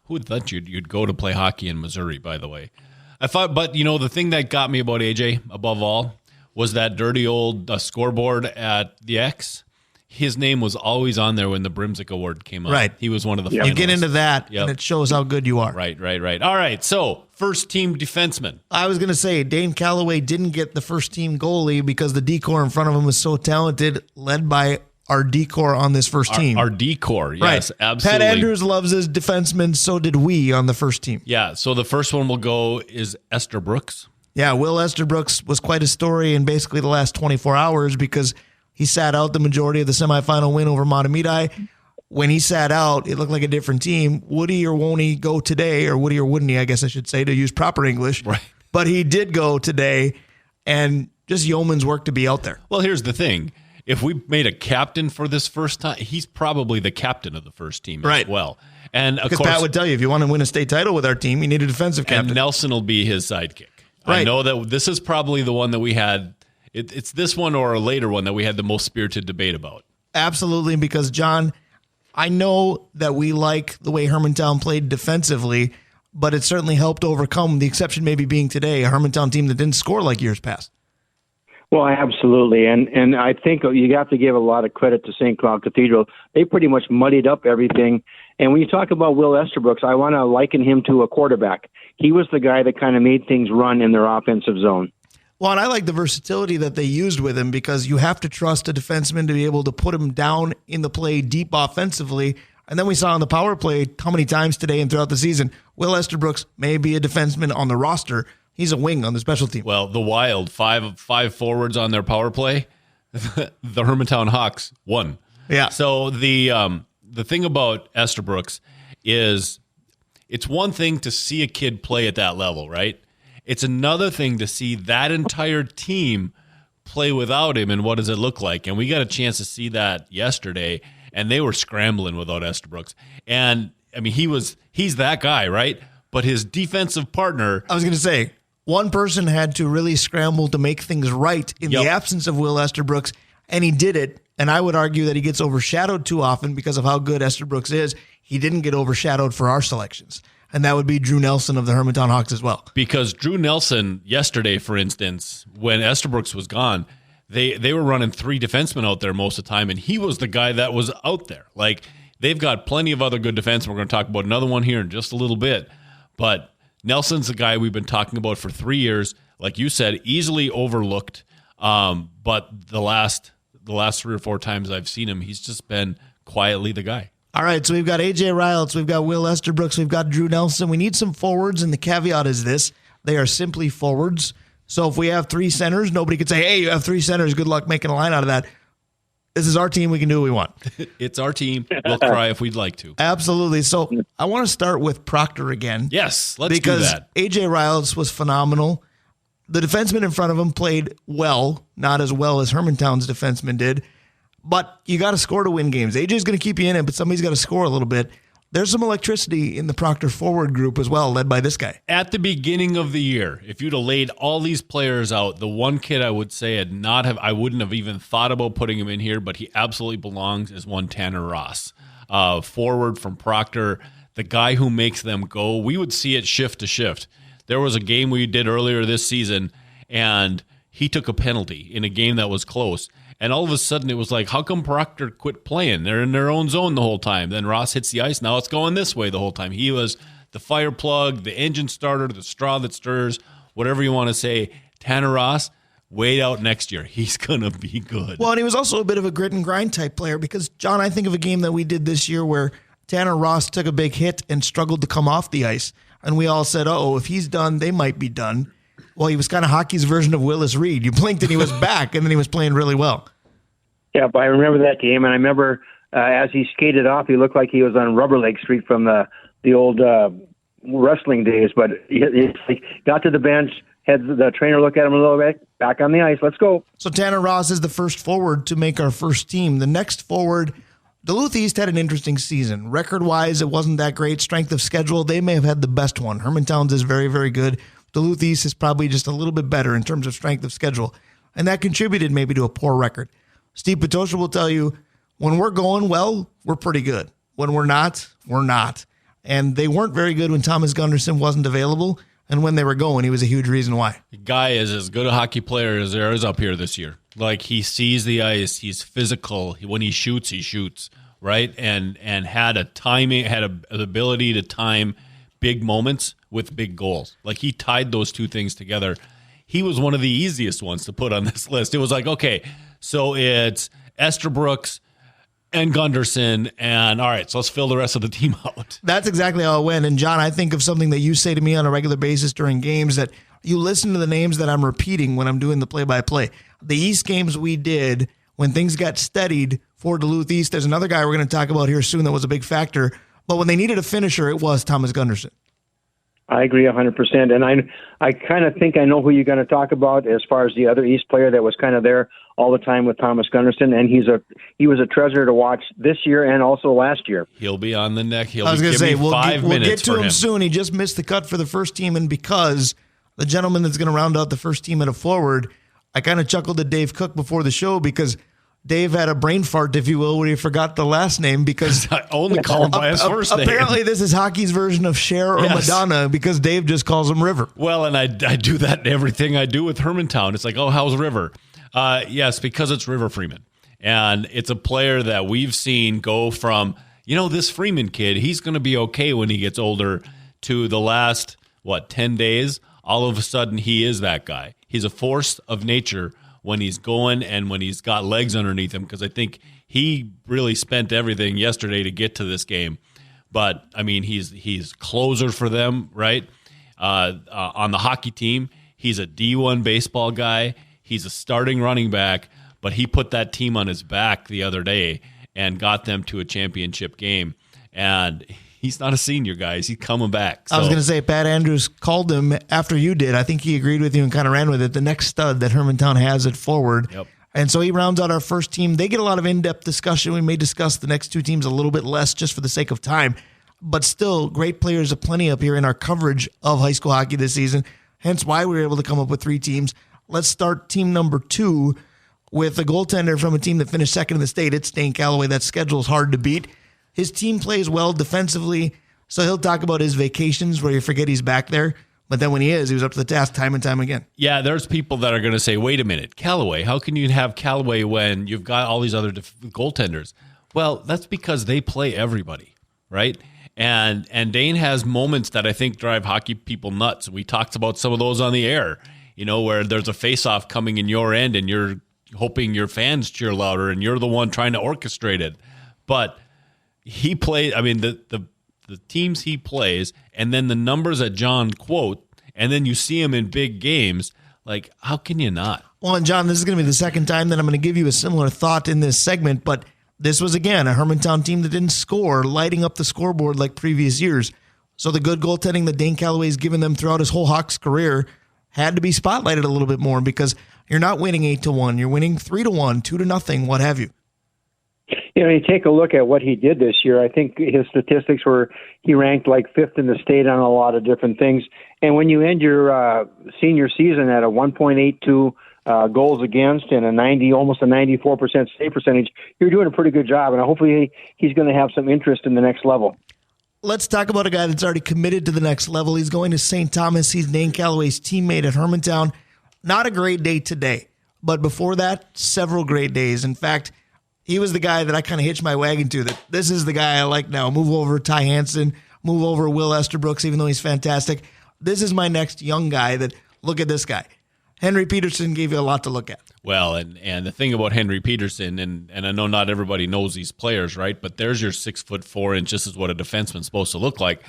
Who would thought you'd go to play hockey in Missouri, by the way? I thought, but the thing that got me about AJ above all was that dirty old scoreboard at the X. His name was always on there when the Brimsick Award came up. Right. He was one of the finalists. You get into that, and it shows how good you are. Right. All right, so first-team defenseman. I was going to say, Dane Calloway didn't get the first-team goalie because the D-core in front of him was so talented, led by our D-core on this first team. Our D-core, yes, right. Absolutely. Pat Andrews loves his defensemen, so did we on the first team. Yeah, so the first one we'll go is Esther Brooks. Yeah, Will Esterbrooks was quite a story in basically the last 24 hours because he sat out the majority of the semifinal win over Matamidi. When he sat out, it looked like a different team. Would he or won't he go today, or would he or wouldn't he, I guess I should say, to use proper English. Right. But he did go today, and just yeoman's work to be out there. Well, here's the thing. If we made a captain for this first time, he's probably the captain of the first team as well. And of course, Pat would tell you, if you want to win a state title with our team, you need a defensive captain. And Nelson will be his sidekick. Right. I know that this is probably the one that we had. It's this one or a later one that we had the most spirited debate about. Absolutely, because, John, I know that we like the way Hermantown played defensively, but it certainly helped overcome, the exception maybe being today, a Hermantown team that didn't score like years past. Well, absolutely. And I think you have to give a lot of credit to St. Cloud Cathedral. They pretty much muddied up everything. And when you talk about Will Esterbrooks, I want to liken him to a quarterback. He was the guy that kind of made things run in their offensive zone. Well, and I like the versatility that they used with him because you have to trust a defenseman to be able to put him down in the play deep offensively. And then we saw on the power play how many times today and throughout the season, Will Esterbrooks may be a defenseman on the roster. He's a wing on the special team. Well, the Wild, five forwards on their power play. The Hermantown Hawks won. Yeah. So the thing about Esterbrooks is it's one thing to see a kid play at that level, right? It's another thing to see that entire team play without him, and what does it look like? And we got a chance to see that yesterday, and they were scrambling without Esterbrooks. And, I mean, he's that guy, right? But his defensive partner... I was going to say, one person had to really scramble to make things right in the absence of Will Esterbrooks, and he did it. And I would argue that he gets overshadowed too often because of how good Esterbrooks is. He didn't get overshadowed for our selections. And that would be Drew Nelson of the Hermantown Hawks as well. Because Drew Nelson, yesterday, for instance, when Esterbrooks was gone, they were running 3 defensemen out there most of the time, and he was the guy that was out there. Like, they've got plenty of other good defensemen. We're going to talk about another one here in just a little bit. But Nelson's the guy we've been talking about for 3 years. Like you said, easily overlooked. But the last 3 or 4 times I've seen him, he's just been quietly the guy. All right, so we've got AJ Riles, we've got Will Esterbrooks, we've got Drew Nelson. We need some forwards, and the caveat is this. They are simply forwards. So if we have 3 centers, nobody could say, hey, you have 3 centers, good luck making a line out of that. This is our team. We can do what we want. It's our team. We'll cry if we'd like to. Absolutely. So I want to start with Proctor again. Yes, let's do that. Because AJ Riles was phenomenal. The defenseman in front of him played well, not as well as Hermantown's defenseman did. But you got to score to win games. AJ's going to keep you in it, but somebody's got to score a little bit. There's some electricity in the Proctor forward group as well, led by this guy. At the beginning of the year, if you'd have laid all these players out, the one kid I would say I wouldn't have even thought about putting him in here, but he absolutely belongs, is one Tanner Ross. Forward from Proctor, the guy who makes them go. We would see it shift to shift. There was a game we did earlier this season, and he took a penalty in a game that was close. And all of a sudden, it was like, how come Proctor quit playing? They're in their own zone the whole time. Then Ross hits the ice. Now it's going this way the whole time. He was the fire plug, the engine starter, the straw that stirs, whatever you want to say. Tanner Ross, wait out next year. He's going to be good. Well, and he was also a bit of a grit and grind type player because, John, I think of a game that we did this year where Tanner Ross took a big hit and struggled to come off the ice. And we all said, if he's done, they might be done. Well, he was kind of hockey's version of Willis Reed. You blinked and he was back, and then he was playing really well. Yeah, but I remember that game, and I remember as he skated off, he looked like he was on Rubber Lake Street from the old wrestling days. But he got to the bench, had the trainer look at him a little bit, back on the ice, let's go. So Tanner Ross is the first forward to make our first team. The next forward, Duluth East had an interesting season. Record-wise, it wasn't that great. Strength of schedule, they may have had the best one. Hermantown's is very, very good. Duluth East is probably just a little bit better in terms of strength of schedule. And that contributed maybe to a poor record. Steve Petosha will tell you, when we're going well, we're pretty good. When we're not, we're not. And they weren't very good when Thomas Gunderson wasn't available. And when they were going, he was a huge reason why. The guy is as good a hockey player as there is up here this year. Like, he sees the ice, he's physical. When he shoots, right? And had an ability to time big moments with big goals. Like, he tied those two things together. He was one of the easiest ones to put on this list. It was like, okay, so it's Esterbrook and Gunderson, and all right, so let's fill the rest of the team out. That's exactly how it went. And John, I think of something that you say to me on a regular basis during games, that you listen to the names that I'm repeating when I'm doing the play-by-play. The East games we did, when things got steadied for Duluth East, there's another guy we're going to talk about here soon that was a big factor. But when they needed a finisher, it was Thomas Gunderson. I agree 100%. And I kind of think I know who you're going to talk about as far as the other East player that was kind of there all the time with Thomas Gunderson. And he was a treasure to watch this year and also last year. He'll be on the neck. I was going to say, we'll get to him him soon. He just missed the cut for the first team. And because the gentleman that's going to round out the first team at a forward, I kind of chuckled at Dave Cook before the show because Dave had a brain fart, if you will, where he forgot the last name because I only call him by his first name. Apparently, this is hockey's version of Cher or Madonna because Dave just calls him River. Well, and I do that in everything I do with Hermantown. It's like, how's River? Yes, because it's River Freeman. And it's a player that we've seen go from, this Freeman kid, he's going to be okay when he gets older, to the last, 10 days? All of a sudden, he is that guy. He's a force of nature when he's going and when he's got legs underneath him, because I think he really spent everything yesterday to get to this game. But, I mean, he's closer for them, right? On the hockey team, he's a D1 baseball guy. He's a starting running back, but he put that team on his back the other day and got them to a championship game. And he's not a senior, guys. He's coming back. So. I was going to say, Pat Andrews called him after you did. I think he agreed with you and kind of ran with it. The next stud that Hermantown has at forward. Yep. And so he rounds out our first team. They get a lot of in-depth discussion. We may discuss the next two teams a little bit less just for the sake of time. But still, great players aplenty up here in our coverage of high school hockey this season. Hence why we were able to come up with three teams. Let's start team number 2 with a goaltender from a team that finished second in the state. It's Dane Calloway. That schedule is hard to beat. His team plays well defensively, so he'll talk about his vacations where you forget he's back there. But then when he was up to the task time and time again. Yeah, there's people that are going to say, wait a minute, Callaway, how can you have Callaway when you've got all these other goaltenders? Well, that's because they play everybody, right? And Dane has moments that I think drive hockey people nuts. We talked about some of those on the air, where there's a face-off coming in your end and you're hoping your fans cheer louder and you're the one trying to orchestrate it. But he played, the teams he plays, and then the numbers that John quote, and then you see him in big games, like, how can you not? Well, and John, this is going to be the second time that I'm going to give you a similar thought in this segment, but this was, again, a Hermantown team that didn't score, lighting up the scoreboard like previous years. So the good goaltending that Dane Calloway's given them throughout his whole Hawks career had to be spotlighted a little bit more because you're not winning 8-1. You're winning 3-1, 2-0, what have you. You take a look at what he did this year. I think his statistics were he ranked like 5th in the state on a lot of different things. And when you end your senior season at a 1.82 goals against and almost a 94% save percentage, you're doing a pretty good job. And hopefully he's going to have some interest in the next level. Let's talk about a guy that's already committed to the next level. He's going to St. Thomas. He's Dane Calloway's teammate at Hermantown. Not a great day today, but before that, several great days. In fact, he was the guy that I kind of hitched my wagon to, that this is the guy I like now. Move over Ty Hansen, move over Will Esterbrook, even though he's fantastic. This is my next young guy that, look at this guy. Henry Peterson gave you a lot to look at. Well, and the thing about Henry Peterson, and I know not everybody knows these players, right? But there's your 6'4", this is what a defenseman's supposed to look like.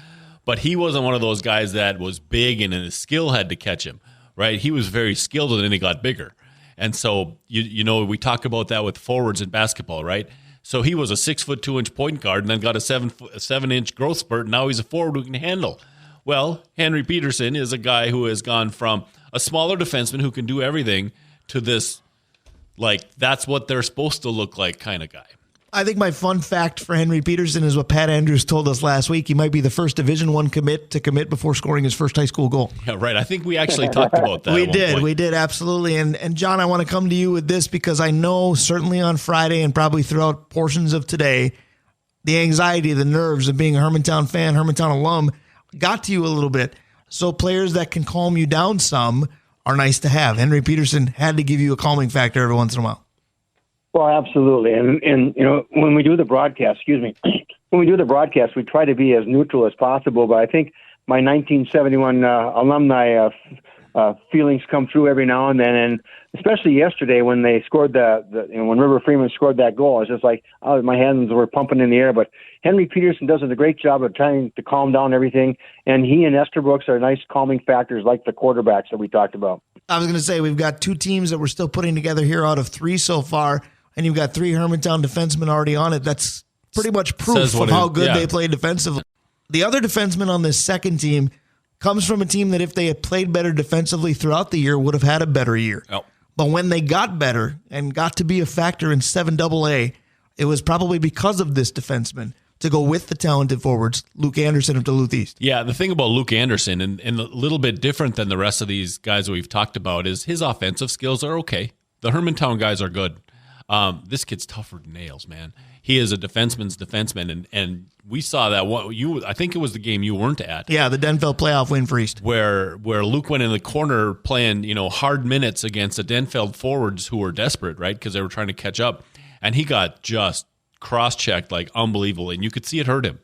But he wasn't one of those guys that was big and his skill had to catch him, right? He was very skilled and then he got bigger. And so, you know, we talk about that with forwards in basketball, right? So he was a 6'2" point guard and then got a 7-inch growth spurt. And now he's a forward who can handle. Well, Henry Peterson is a guy who has gone from a smaller defenseman who can do everything to this, like, that's what they're supposed to look like kind of guy. I think my fun fact for Henry Peterson is what Pat Andrews told us last week. He might be the first Division I commit to commit before scoring his first high school goal. Yeah, right. I think we actually talked about that. We did, absolutely. And John, I want to come to you with this because I know certainly on Friday and probably throughout portions of today, the anxiety, the nerves of being a Hermantown fan, Hermantown alum got to you a little bit. So players that can calm you down some are nice to have. Henry Peterson had to give you a calming factor every once in a while. Well, absolutely. And you know, when we do the broadcast, when we do the broadcast, we try to be as neutral as possible. But I think my 1971 alumni feelings come through every now and then. And especially yesterday when they scored when River Freeman scored that goal, it's just like, oh, my hands were pumping in the air. But Henry Peterson does a great job of trying to calm down everything. And he and Esther Brooks are nice calming factors like the quarterbacks that we talked about. I was going to say, we've got two teams that we're still putting together here out of three so far. And you've got three Hermantown defensemen already on it. That's pretty much proof of how good they play defensively. The other defenseman on this second team comes from a team that if they had played better defensively throughout the year would have had a better year. Oh. But when they got better and got to be a factor in 7AA, it was probably because of this defenseman to go with the talented forwards, Luke Anderson of Duluth East. Yeah, the thing about Luke Anderson, and a little bit different than the rest of these guys that we've talked about, is his offensive skills are okay. The Hermantown guys are good. This kid's tougher than nails, man. He is a defenseman's defenseman, and we saw that. I think it was the game you weren't at. Yeah, the Denfeld playoff win for East, where Luke went in the corner playing hard minutes against the Denfeld forwards who were desperate, right, because they were trying to catch up, and he got just cross-checked like unbelievable, and you could see it hurt him.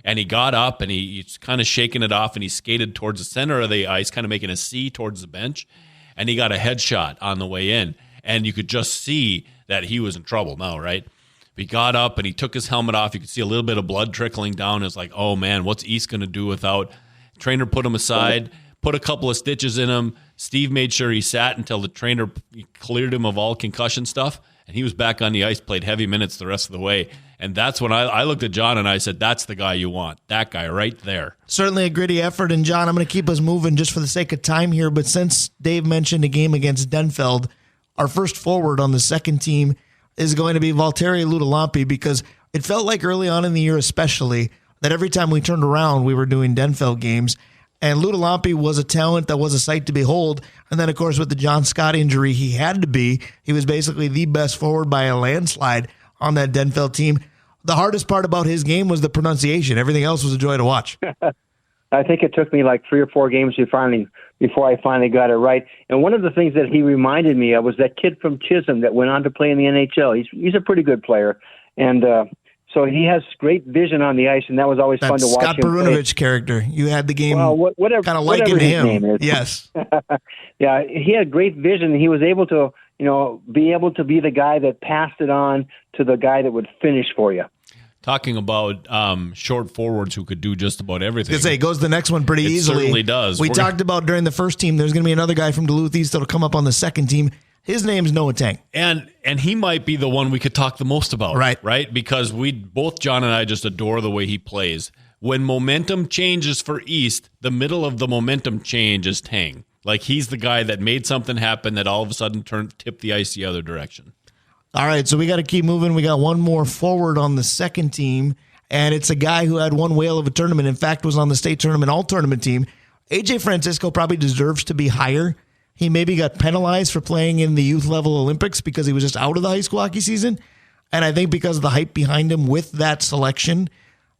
And he got up and he's kind of shaking it off, and he skated towards the center of the ice, kind of making a C towards the bench, and he got a headshot on the way in, and you could just see that he was in trouble now, right? He got up and he took his helmet off. You could see a little bit of blood trickling down. It's like, oh man, what's East going to do without? Trainer put him aside, put a couple of stitches in him. Steve made sure he sat until the trainer cleared him of all concussion stuff, and he was back on the ice, played heavy minutes the rest of the way. And that's when I looked at John and I said, that's the guy you want. That guy right there. Certainly a gritty effort. And John, I'm going to keep us moving just for the sake of time here. But since Dave mentioned a game against Denfeld, our first forward on the second team is going to be Valtteri Luutelampi, because it felt like early on in the year especially that every time we turned around, we were doing Denfeld games. And Luutelampi was a talent that was a sight to behold. And then, of course, with the John Scott injury, he had to be. He was basically the best forward by a landslide on that Denfeld team. The hardest part about his game was the pronunciation. Everything else was a joy to watch. I think it took me like 3 or 4 games before I finally got it right. And one of the things that he reminded me of was that kid from Chisholm that went on to play in the NHL. He's a pretty good player. And so he has great vision on the ice, and that was always fun to watch Scott him Perunovich character. You had the game whatever, kind of likened to him. Name is. Yes. Yeah, he had great vision. He was able to, be able to be the guy that passed it on to the guy that would finish for you. Talking about short forwards who could do just about everything. It goes the next one pretty easily. It certainly does. We talked about during the first team, there's going to be another guy from Duluth East that will come up on the second team. His name's Noah Tang. And he might be the one we could talk the most about. Right? Because both John and I just adore the way he plays. When momentum changes for East, the middle of the momentum change is Tang. Like, he's the guy that made something happen that all of a sudden tipped the ice the other direction. All right, so we got to keep moving. We got one more forward on the second team, and it's a guy who had one whale of a tournament. In fact, was on the state tournament all-tournament team. AJ Francisco probably deserves to be higher. He maybe got penalized for playing in the youth level Olympics because he was just out of the high school hockey season. And I think because of the hype behind him with that selection,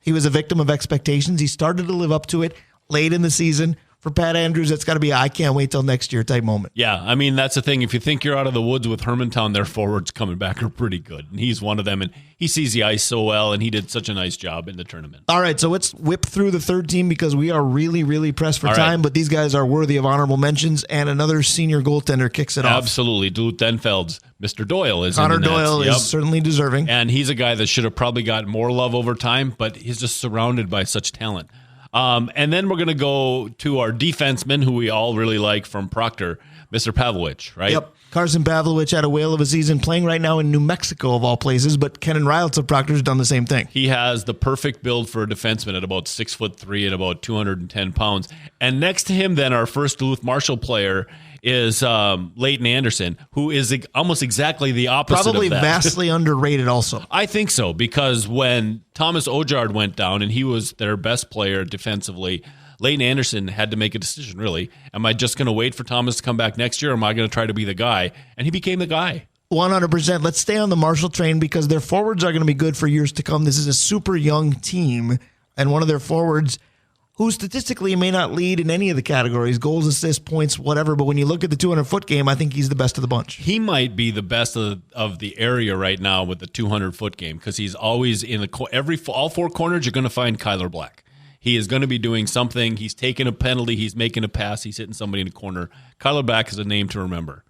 he was a victim of expectations. He started to live up to it late in the season, for Pat Andrews, that's got to be a I can't wait till next year type moment. Yeah, I mean, that's the thing. If you think you're out of the woods with Hermantown, their forwards coming back are pretty good. And he's one of them, and he sees the ice so well, and he did such a nice job in the tournament. All right, so let's whip through the third team because we are really, really pressed for time, but these guys are worthy of honorable mentions, and another senior goaltender kicks it off. Absolutely. Duluth Denfeld's Mr. Doyle is Connor in the nets. Doyle is certainly deserving. And he's a guy that should have probably got more love over time, but he's just surrounded by such talent. And then we're going to go to our defenseman, who we all really like from Proctor, Mr. Pavlovich, right? Yep. Carson Pavlovich had a whale of a season, playing right now in New Mexico, of all places, but Kenan Riles of Proctor has done the same thing. He has the perfect build for a defenseman at about 6'3" and about 210 pounds. And next to him, then, our first Duluth Marshall player is Leighton Anderson, who is almost exactly the opposite Probably of that. vastly underrated also. I think so, because when Thomas Ojard went down and he was their best player defensively, Leighton Anderson had to make a decision, really. Am I just going to wait for Thomas to come back next year, or am I going to try to be the guy? And he became the guy. 100%. Let's stay on the Marshall train because their forwards are going to be good for years to come. This is a super young team, and one of their forwards, who statistically may not lead in any of the categories, goals, assists, points, whatever, but when you look at the 200-foot game, I think he's the best of the bunch. He might be the best of the area right now with the 200-foot game, because he's always in all four corners. You're going to find Kyler Black. He is going to be doing something. He's taking a penalty. He's making a pass. He's hitting somebody in the corner. Kyler Black is a name to remember.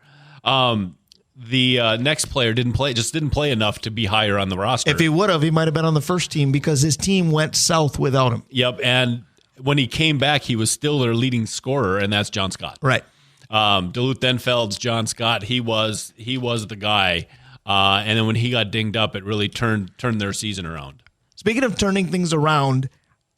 The next player didn't play enough to be higher on the roster. If he would have, he might have been on the first team because his team went south without him. Yep, and when he came back, he was still their leading scorer, and that's John Scott. Right. Duluth Denfeld's John Scott, he was the guy. And then when he got dinged up, it really turned their season around. Speaking of turning things around,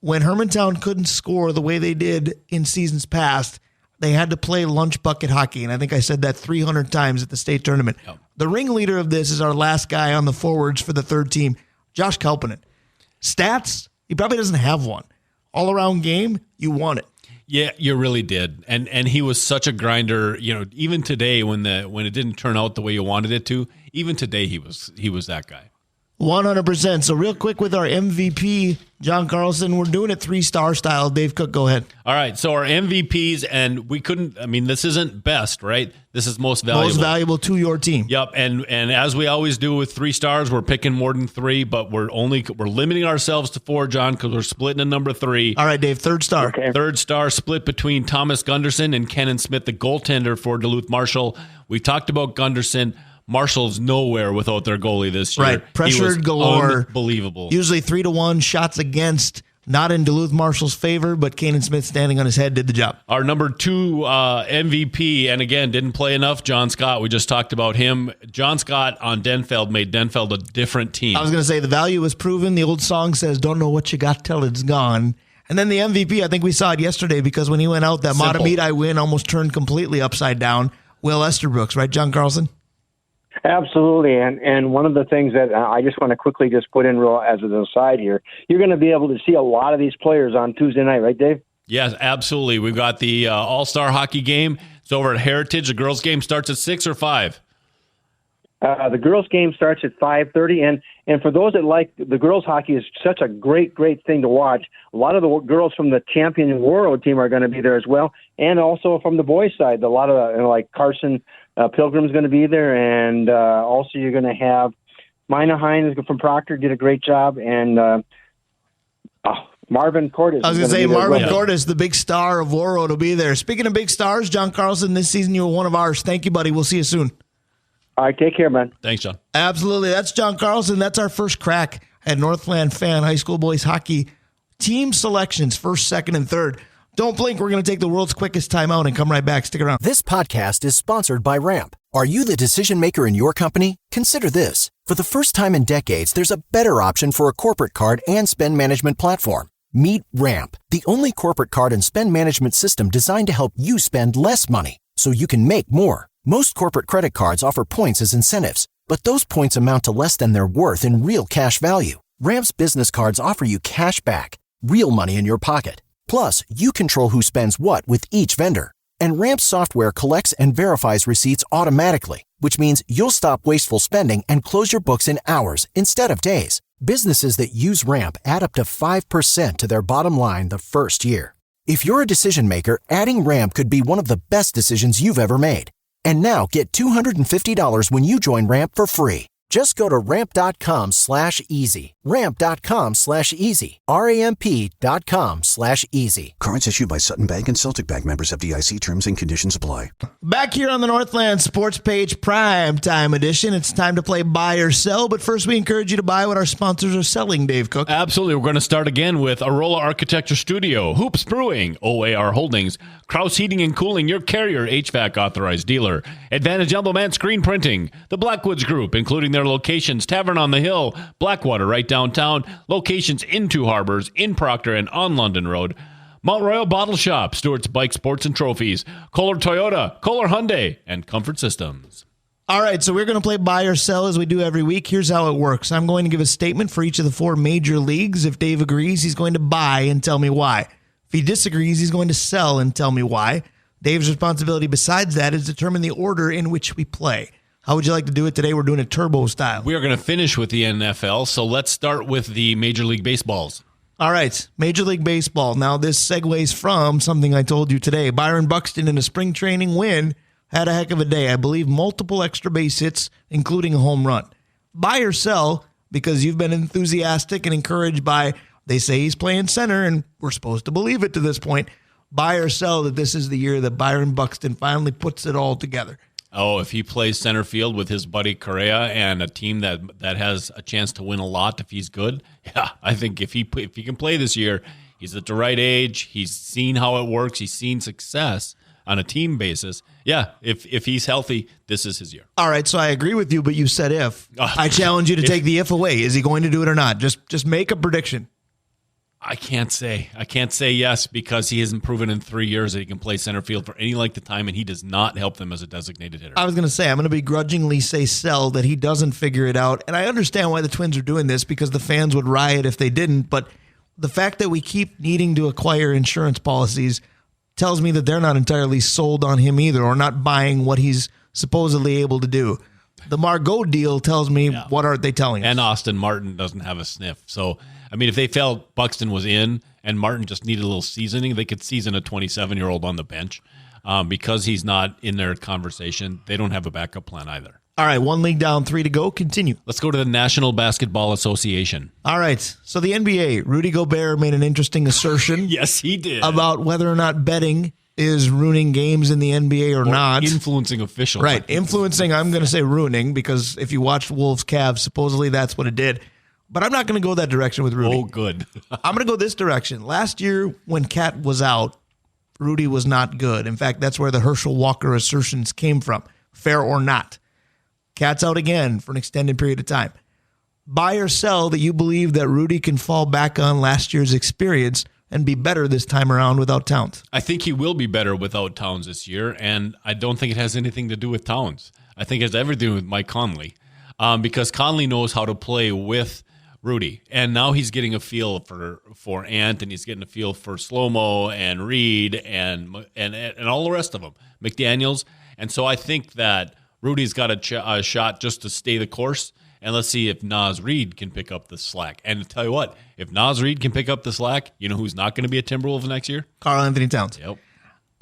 when Hermantown couldn't score the way they did in seasons past, they had to play lunch bucket hockey, and I think I said that 300 times at the state tournament. Yep. The ringleader of this is our last guy on the forwards for the third team, Josh Kalpanen. Stats, he probably doesn't have one. All-around game, you won it. Yeah, you really did. And he was such a grinder. You know, even today when it didn't turn out the way you wanted it to, even today he was that guy. 100%. So real quick with our MVP, Jon Carlson, we're doing it 3-star style. Dave Cook, go ahead. All right, so our MVPs, and this isn't best, right? This is most valuable. Most valuable to your team. Yep, and as we always do with 3 stars, we're picking more than 3, but we're limiting ourselves to 4, John, because we're splitting a number 3. All right, Dave, 3rd star. Okay. 3rd star split between Thomas Gunderson and Kenan Smith, the goaltender for Duluth Marshall. We talked about Gunderson. Marshall's nowhere without their goalie this year. Right, pressured galore. Unbelievable. Usually 3-1 shots against, not in Duluth Marshall's favor, but Kenan Smith standing on his head did the job. Our number 2 MVP, and again, didn't play enough, John Scott. We just talked about him. John Scott on Denfeld made Denfeld a different team. I was going to say the value was proven. The old song says, don't know what you got till it's gone. And then the MVP, I think we saw it yesterday because when he went out, that Matamidi win almost turned completely upside down. Will Esterbrooks, right, Jon Carlson? Absolutely, and one of the things that I just want to quickly just put in real as an aside here, you're going to be able to see a lot of these players on Tuesday night, right, Dave? Yes, absolutely. We've got the All-Star hockey game. It's over at Heritage. The girls' game starts at 6 or 5. The girls' game starts at 5:30, and for those that like the girls' hockey, is such a great thing to watch. A lot of the girls from the champion Warroad team are going to be there as well, and also from the boys' side, a lot of like Carson Pilgrim's going to be there, and also you're going to have Mina Hines from Proctor did a great job, and Marvin Cordes. I was going to say Marvin Cordes, the big star of Warroad, will be there. Speaking of big stars, Jon Carlson, this season you were one of ours. Thank you, buddy. We'll see you soon. All right, take care, man. Thanks, John. Absolutely. That's Jon Carlson. That's our first crack at Northland Fan High School Boys Hockey team selections, 1st, 2nd, and 3rd. Don't blink. We're going to take the world's quickest timeout and come right back. Stick around. This podcast is sponsored by Ramp. Are you the decision maker in your company? Consider this. For the first time in decades, there's a better option for a corporate card and spend management platform. Meet Ramp, the only corporate card and spend management system designed to help you spend less money so you can make more. Most corporate credit cards offer points as incentives, but those points amount to less than their worth in real cash value. Ramp's business cards offer you cash back, real money in your pocket. Plus, you control who spends what with each vendor. And Ramp's software collects and verifies receipts automatically, which means you'll stop wasteful spending and close your books in hours instead of days. Businesses that use Ramp add up to 5% to their bottom line the first year. If you're a decision maker, adding Ramp could be one of the best decisions you've ever made. And now get $250 when you join Ramp for free. Just go to ramp.com/easy. Ramp.com/easy. RAMP.com/easy. Cards issued by Sutton Bank and Celtic Bank, members of FDIC. Terms and conditions apply. Back here on the Northland Sports Page Prime Time Edition, it's time to play buy or sell. But first, we encourage you to buy what our sponsors are selling, Dave Cook. Absolutely. We're going to start again with Arola Architecture Studio, Hoops Brewing, OAR Holdings, Kraus Heating and Cooling, your Carrier HVAC authorized dealer, Advantage Elboman Screen Printing, the Blackwoods Group, including their locations, Tavern on the Hill, Blackwater right downtown, locations in Two Harbors, in Proctor, and on London Road, Mount Royal Bottle Shop, Stewart's Bike Sports and Trophies, Kohler Toyota, Kohler Hyundai, and Comfort Systems. All right, so we're going to play buy or sell as we do every week. Here's how it works. I'm going to give a statement for each of the four major leagues. If Dave agrees, he's going to buy and tell me why. If he disagrees, he's going to sell and tell me why. Dave's responsibility besides that is determine the order in which we play. How would you like to do it today? We're doing it turbo style. We are going to finish with the NFL, so let's start with the Major League Baseballs. All right, Major League Baseball. Now, this segues from something I told you today. Byron Buxton in a spring training win had a heck of a day. I believe multiple extra base hits, including a home run. Buy or sell, because you've been enthusiastic and encouraged by, they say he's playing center, and we're supposed to believe it to this point. Buy or sell that this is the year that Byron Buxton finally puts it all together. Oh, if he plays center field with his buddy Correa and a team that has a chance to win a lot if he's good, yeah, I think if he can play this year, he's at the right age. He's seen how it works. He's seen success on a team basis. Yeah, if he's healthy, this is his year. All right, so I agree with you, but you said if. I challenge you to take the if away. Is he going to do it or not? Just make a prediction. I can't say yes because he hasn't proven in 3 years that he can play center field for any length of time, and he does not help them as a designated hitter. I was going to say, I'm going to begrudgingly say sell that he doesn't figure it out, and I understand why the Twins are doing this because the fans would riot if they didn't, but the fact that we keep needing to acquire insurance policies tells me that they're not entirely sold on him either, or not buying what he's supposedly able to do. The Margot deal tells me what aren't they telling us? And Austin Martin doesn't have a sniff. So, I mean, if they felt Buxton was in and Martin just needed a little seasoning, they could season a 27-year-old on the bench. Because he's not in their conversation, they don't have a backup plan either. All right, 1 league down, 3 to go. Continue. Let's go to the National Basketball Association. All right, so the NBA, Rudy Gobert made an interesting assertion. Yes, he did. About whether or not betting is ruining games in the NBA or not. Influencing officials. Right, influencing, I'm going to say ruining, because if you watched Wolves-Cavs, supposedly that's what it did. But I'm not going to go that direction with Rudy. Oh, good. I'm going to go this direction. Last year, when Cat was out, Rudy was not good. In fact, that's where the Herschel Walker assertions came from, fair or not. Cat's out again for an extended period of time. Buy or sell that you believe that Rudy can fall back on last year's experience and be better this time around without Towns? I think he will be better without Towns this year, and I don't think it has anything to do with Towns. I think it has everything to do with Mike Conley, because Conley knows how to play with Rudy, and now he's getting a feel for Ant, and he's getting a feel for Slow-Mo and Reed and all the rest of them, McDaniels, and so I think that Rudy's got a shot just to stay the course. And let's see if Naz Reid can pick up the slack. And to tell you what, if Naz Reid can pick up the slack, you know who's not going to be a Timberwolves next year? Karl-Anthony Towns. Yep.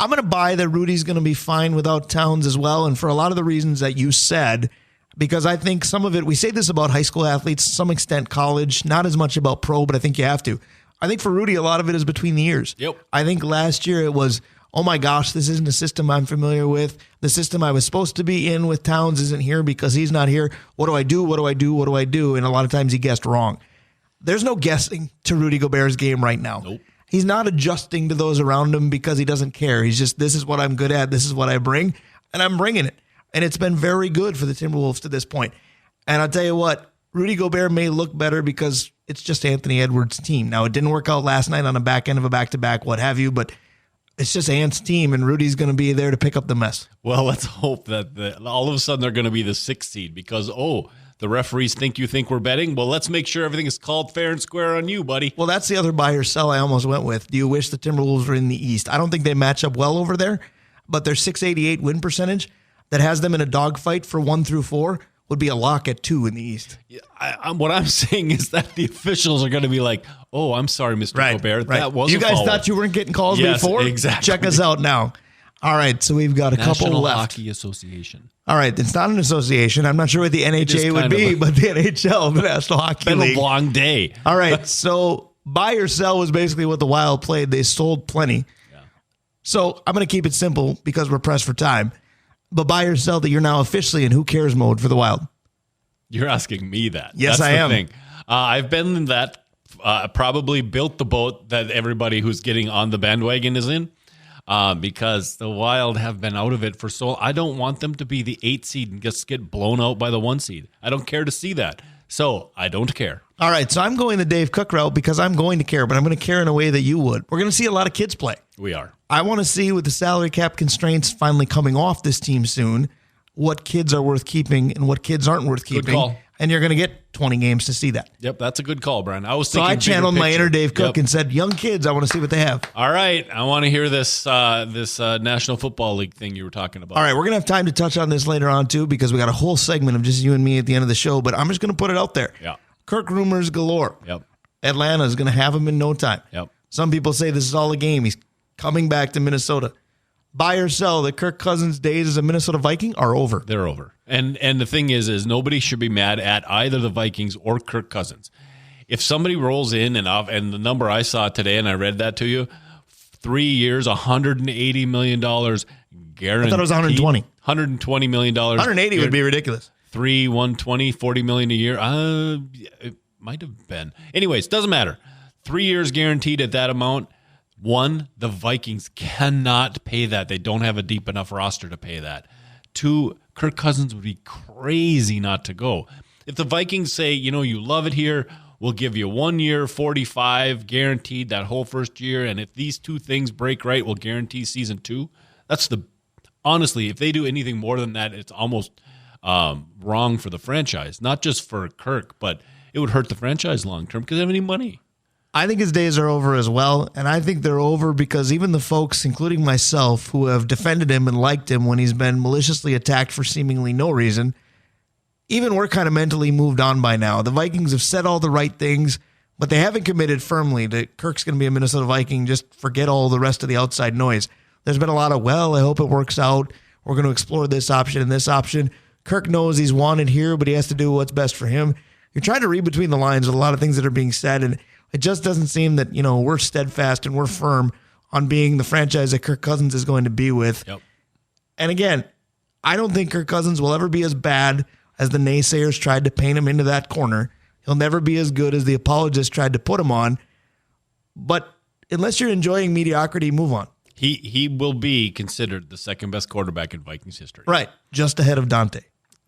I'm going to buy that Rudy's going to be fine without Towns as well. And for a lot of the reasons that you said, because I think some of it, we say this about high school athletes, to some extent college, not as much about pro, but I think you have to. I think for Rudy, a lot of it is between the ears. Yep. I think last year it was, oh my gosh, this isn't a system I'm familiar with. The system I was supposed to be in with Towns isn't here because he's not here. What do I do? What do I do? What do I do? And a lot of times he guessed wrong. There's no guessing to Rudy Gobert's game right now. Nope. He's not adjusting to those around him because he doesn't care. He's just, this is what I'm good at. This is what I bring, and I'm bringing it. And it's been very good for the Timberwolves to this point. And I'll tell you what, Rudy Gobert may look better because it's just Anthony Edwards' team. Now, it didn't work out last night on the back end of a back-to-back, what have you, but it's just Ant's team, and Rudy's going to be there to pick up the mess. Well, let's hope that all of a sudden they're going to be the 6th seed because, the referees think we're betting. Well, let's make sure everything is called fair and square on you, buddy. Well, that's the other buy or sell I almost went with. Do you wish the Timberwolves were in the East? I don't think they match up well over there, but their .688 win percentage that has them in a dogfight for 1 through 4 would be a lock at 2 in the East. What I'm saying is that the officials are going to be like, "Oh, I'm sorry, Mr. Gobert, that was you a guys foul." thought you weren't getting calls before? Exactly. Check us out now. All right, so we've got a couple National left. Hockey Association. All right, it's not an association. I'm not sure what the NHA would be, but the NHL, the National Hockey Been League. a long day. All right, so buy or sell was basically what the Wild played. They sold plenty. Yeah. So I'm going to keep it simple because we're pressed for time. But buy or sell that you're now officially in who cares mode for the Wild. You're asking me that. Yes, That's I am. The thing. I've been in that, probably built the boat that everybody who's getting on the bandwagon is in. Because the Wild have been out of it for so long. I don't want them to be the 8 seed and just get blown out by the 1 seed. I don't care to see that. So I don't care. All right, so I'm going the Dave Cook route because I'm going to care, but I'm going to care in a way that you would. We're going to see a lot of kids play. We are. I want to see, with the salary cap constraints finally coming off this team soon, what kids are worth keeping and what kids aren't worth keeping. Good call. And you're going to get 20 games to see that. Yep, that's a good call, Brian. I was So thinking I channeled my inner Dave Cook Yep. and said, young kids, I want to see what they have. All right, I want to hear this National Football League thing you were talking about. All right, we're going to have time to touch on this later on, too, because we got a whole segment of just you and me at the end of the show, but I'm just going to put it out there. Yeah. Kirk rumors galore. Yep. Atlanta is going to have him in no time. Yep. Some people say this is all a game. He's coming back to Minnesota. Buy or sell that Kirk Cousins' days as a Minnesota Viking are over. They're over. And the thing is nobody should be mad at either the Vikings or Kirk Cousins. If somebody rolls in and the number I saw today, and I read that to you, 3 years, $180 million guaranteed. I thought it was 120. $120 million. 180 would be ridiculous. 120, $40 million a year. It might have been. Anyways, doesn't matter. 3 years guaranteed at that amount. One, the Vikings cannot pay that. They don't have a deep enough roster to pay that. Two, Kirk Cousins would be crazy not to go. If the Vikings say, you love it here, we'll give you 1 year, 45 guaranteed that whole first year. And if these two things break right, we'll guarantee season 2. Honestly, if they do anything more than that, it's almost wrong for the franchise. Not just for Kirk, but it would hurt the franchise long term because they don't have any money. I think his days are over as well, and I think they're over because even the folks, including myself, who have defended him and liked him when he's been maliciously attacked for seemingly no reason, even we're kind of mentally moved on by now. The Vikings have said all the right things, but they haven't committed firmly that Kirk's going to be a Minnesota Viking. Just forget all the rest of the outside noise. There's been a lot of, I hope it works out. We're going to explore this option and this option. Kirk knows he's wanted here, but he has to do what's best for him. You're trying to read between the lines with a lot of things that are being said, and it just doesn't seem that, we're steadfast and we're firm on being the franchise that Kirk Cousins is going to be with. Yep. And again, I don't think Kirk Cousins will ever be as bad as the naysayers tried to paint him into that corner. He'll never be as good as the apologists tried to put him on. But unless you're enjoying mediocrity, move on. He will be considered the second best quarterback in Vikings history. Right. Just ahead of Dante.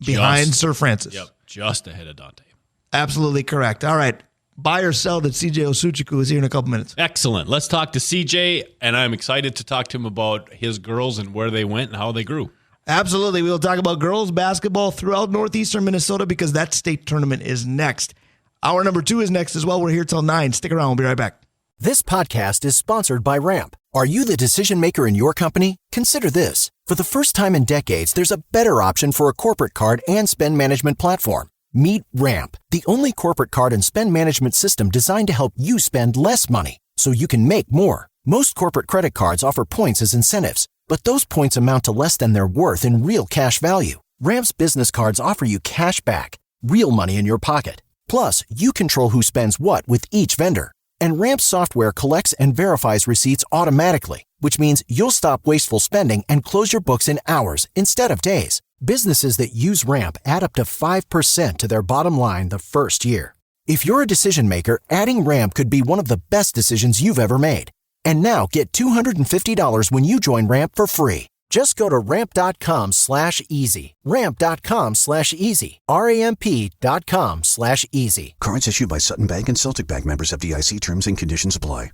Behind Sir Francis. Yep. Just ahead of Dante. Absolutely correct. All right. Buy or sell that CJ Osuchukwu is here in a couple minutes. Excellent. Let's talk to CJ, and I'm excited to talk to him about his girls and where they went and how they grew. Absolutely. We'll talk about girls basketball throughout northeastern Minnesota because that state tournament is next. Hour number 2 is next as well. We're here till 9. Stick around. We'll be right back. This podcast is sponsored by Ramp. Are you the decision maker in your company? Consider this. For the first time in decades, there's a better option for a corporate card and spend management platform. Meet Ramp, the only corporate card and spend management system designed to help you spend less money so you can make more. Most corporate credit cards offer points as incentives, but those points amount to less than their worth in real cash value. Ramp's business cards offer you cash back, real money in your pocket. Plus, you control who spends what with each vendor. And Ramp's software collects and verifies receipts automatically, which means you'll stop wasteful spending and close your books in hours instead of days. Businesses that use Ramp add up to 5% to their bottom line the first year. If you're a decision maker, adding Ramp could be one of the best decisions you've ever made. And now get $250 when you join Ramp for free. Just go to ramp.com/easy. Ramp.com/easy. RAMP.com/easy. Cards issued by Sutton Bank and Celtic Bank, members FDIC. Terms and conditions apply.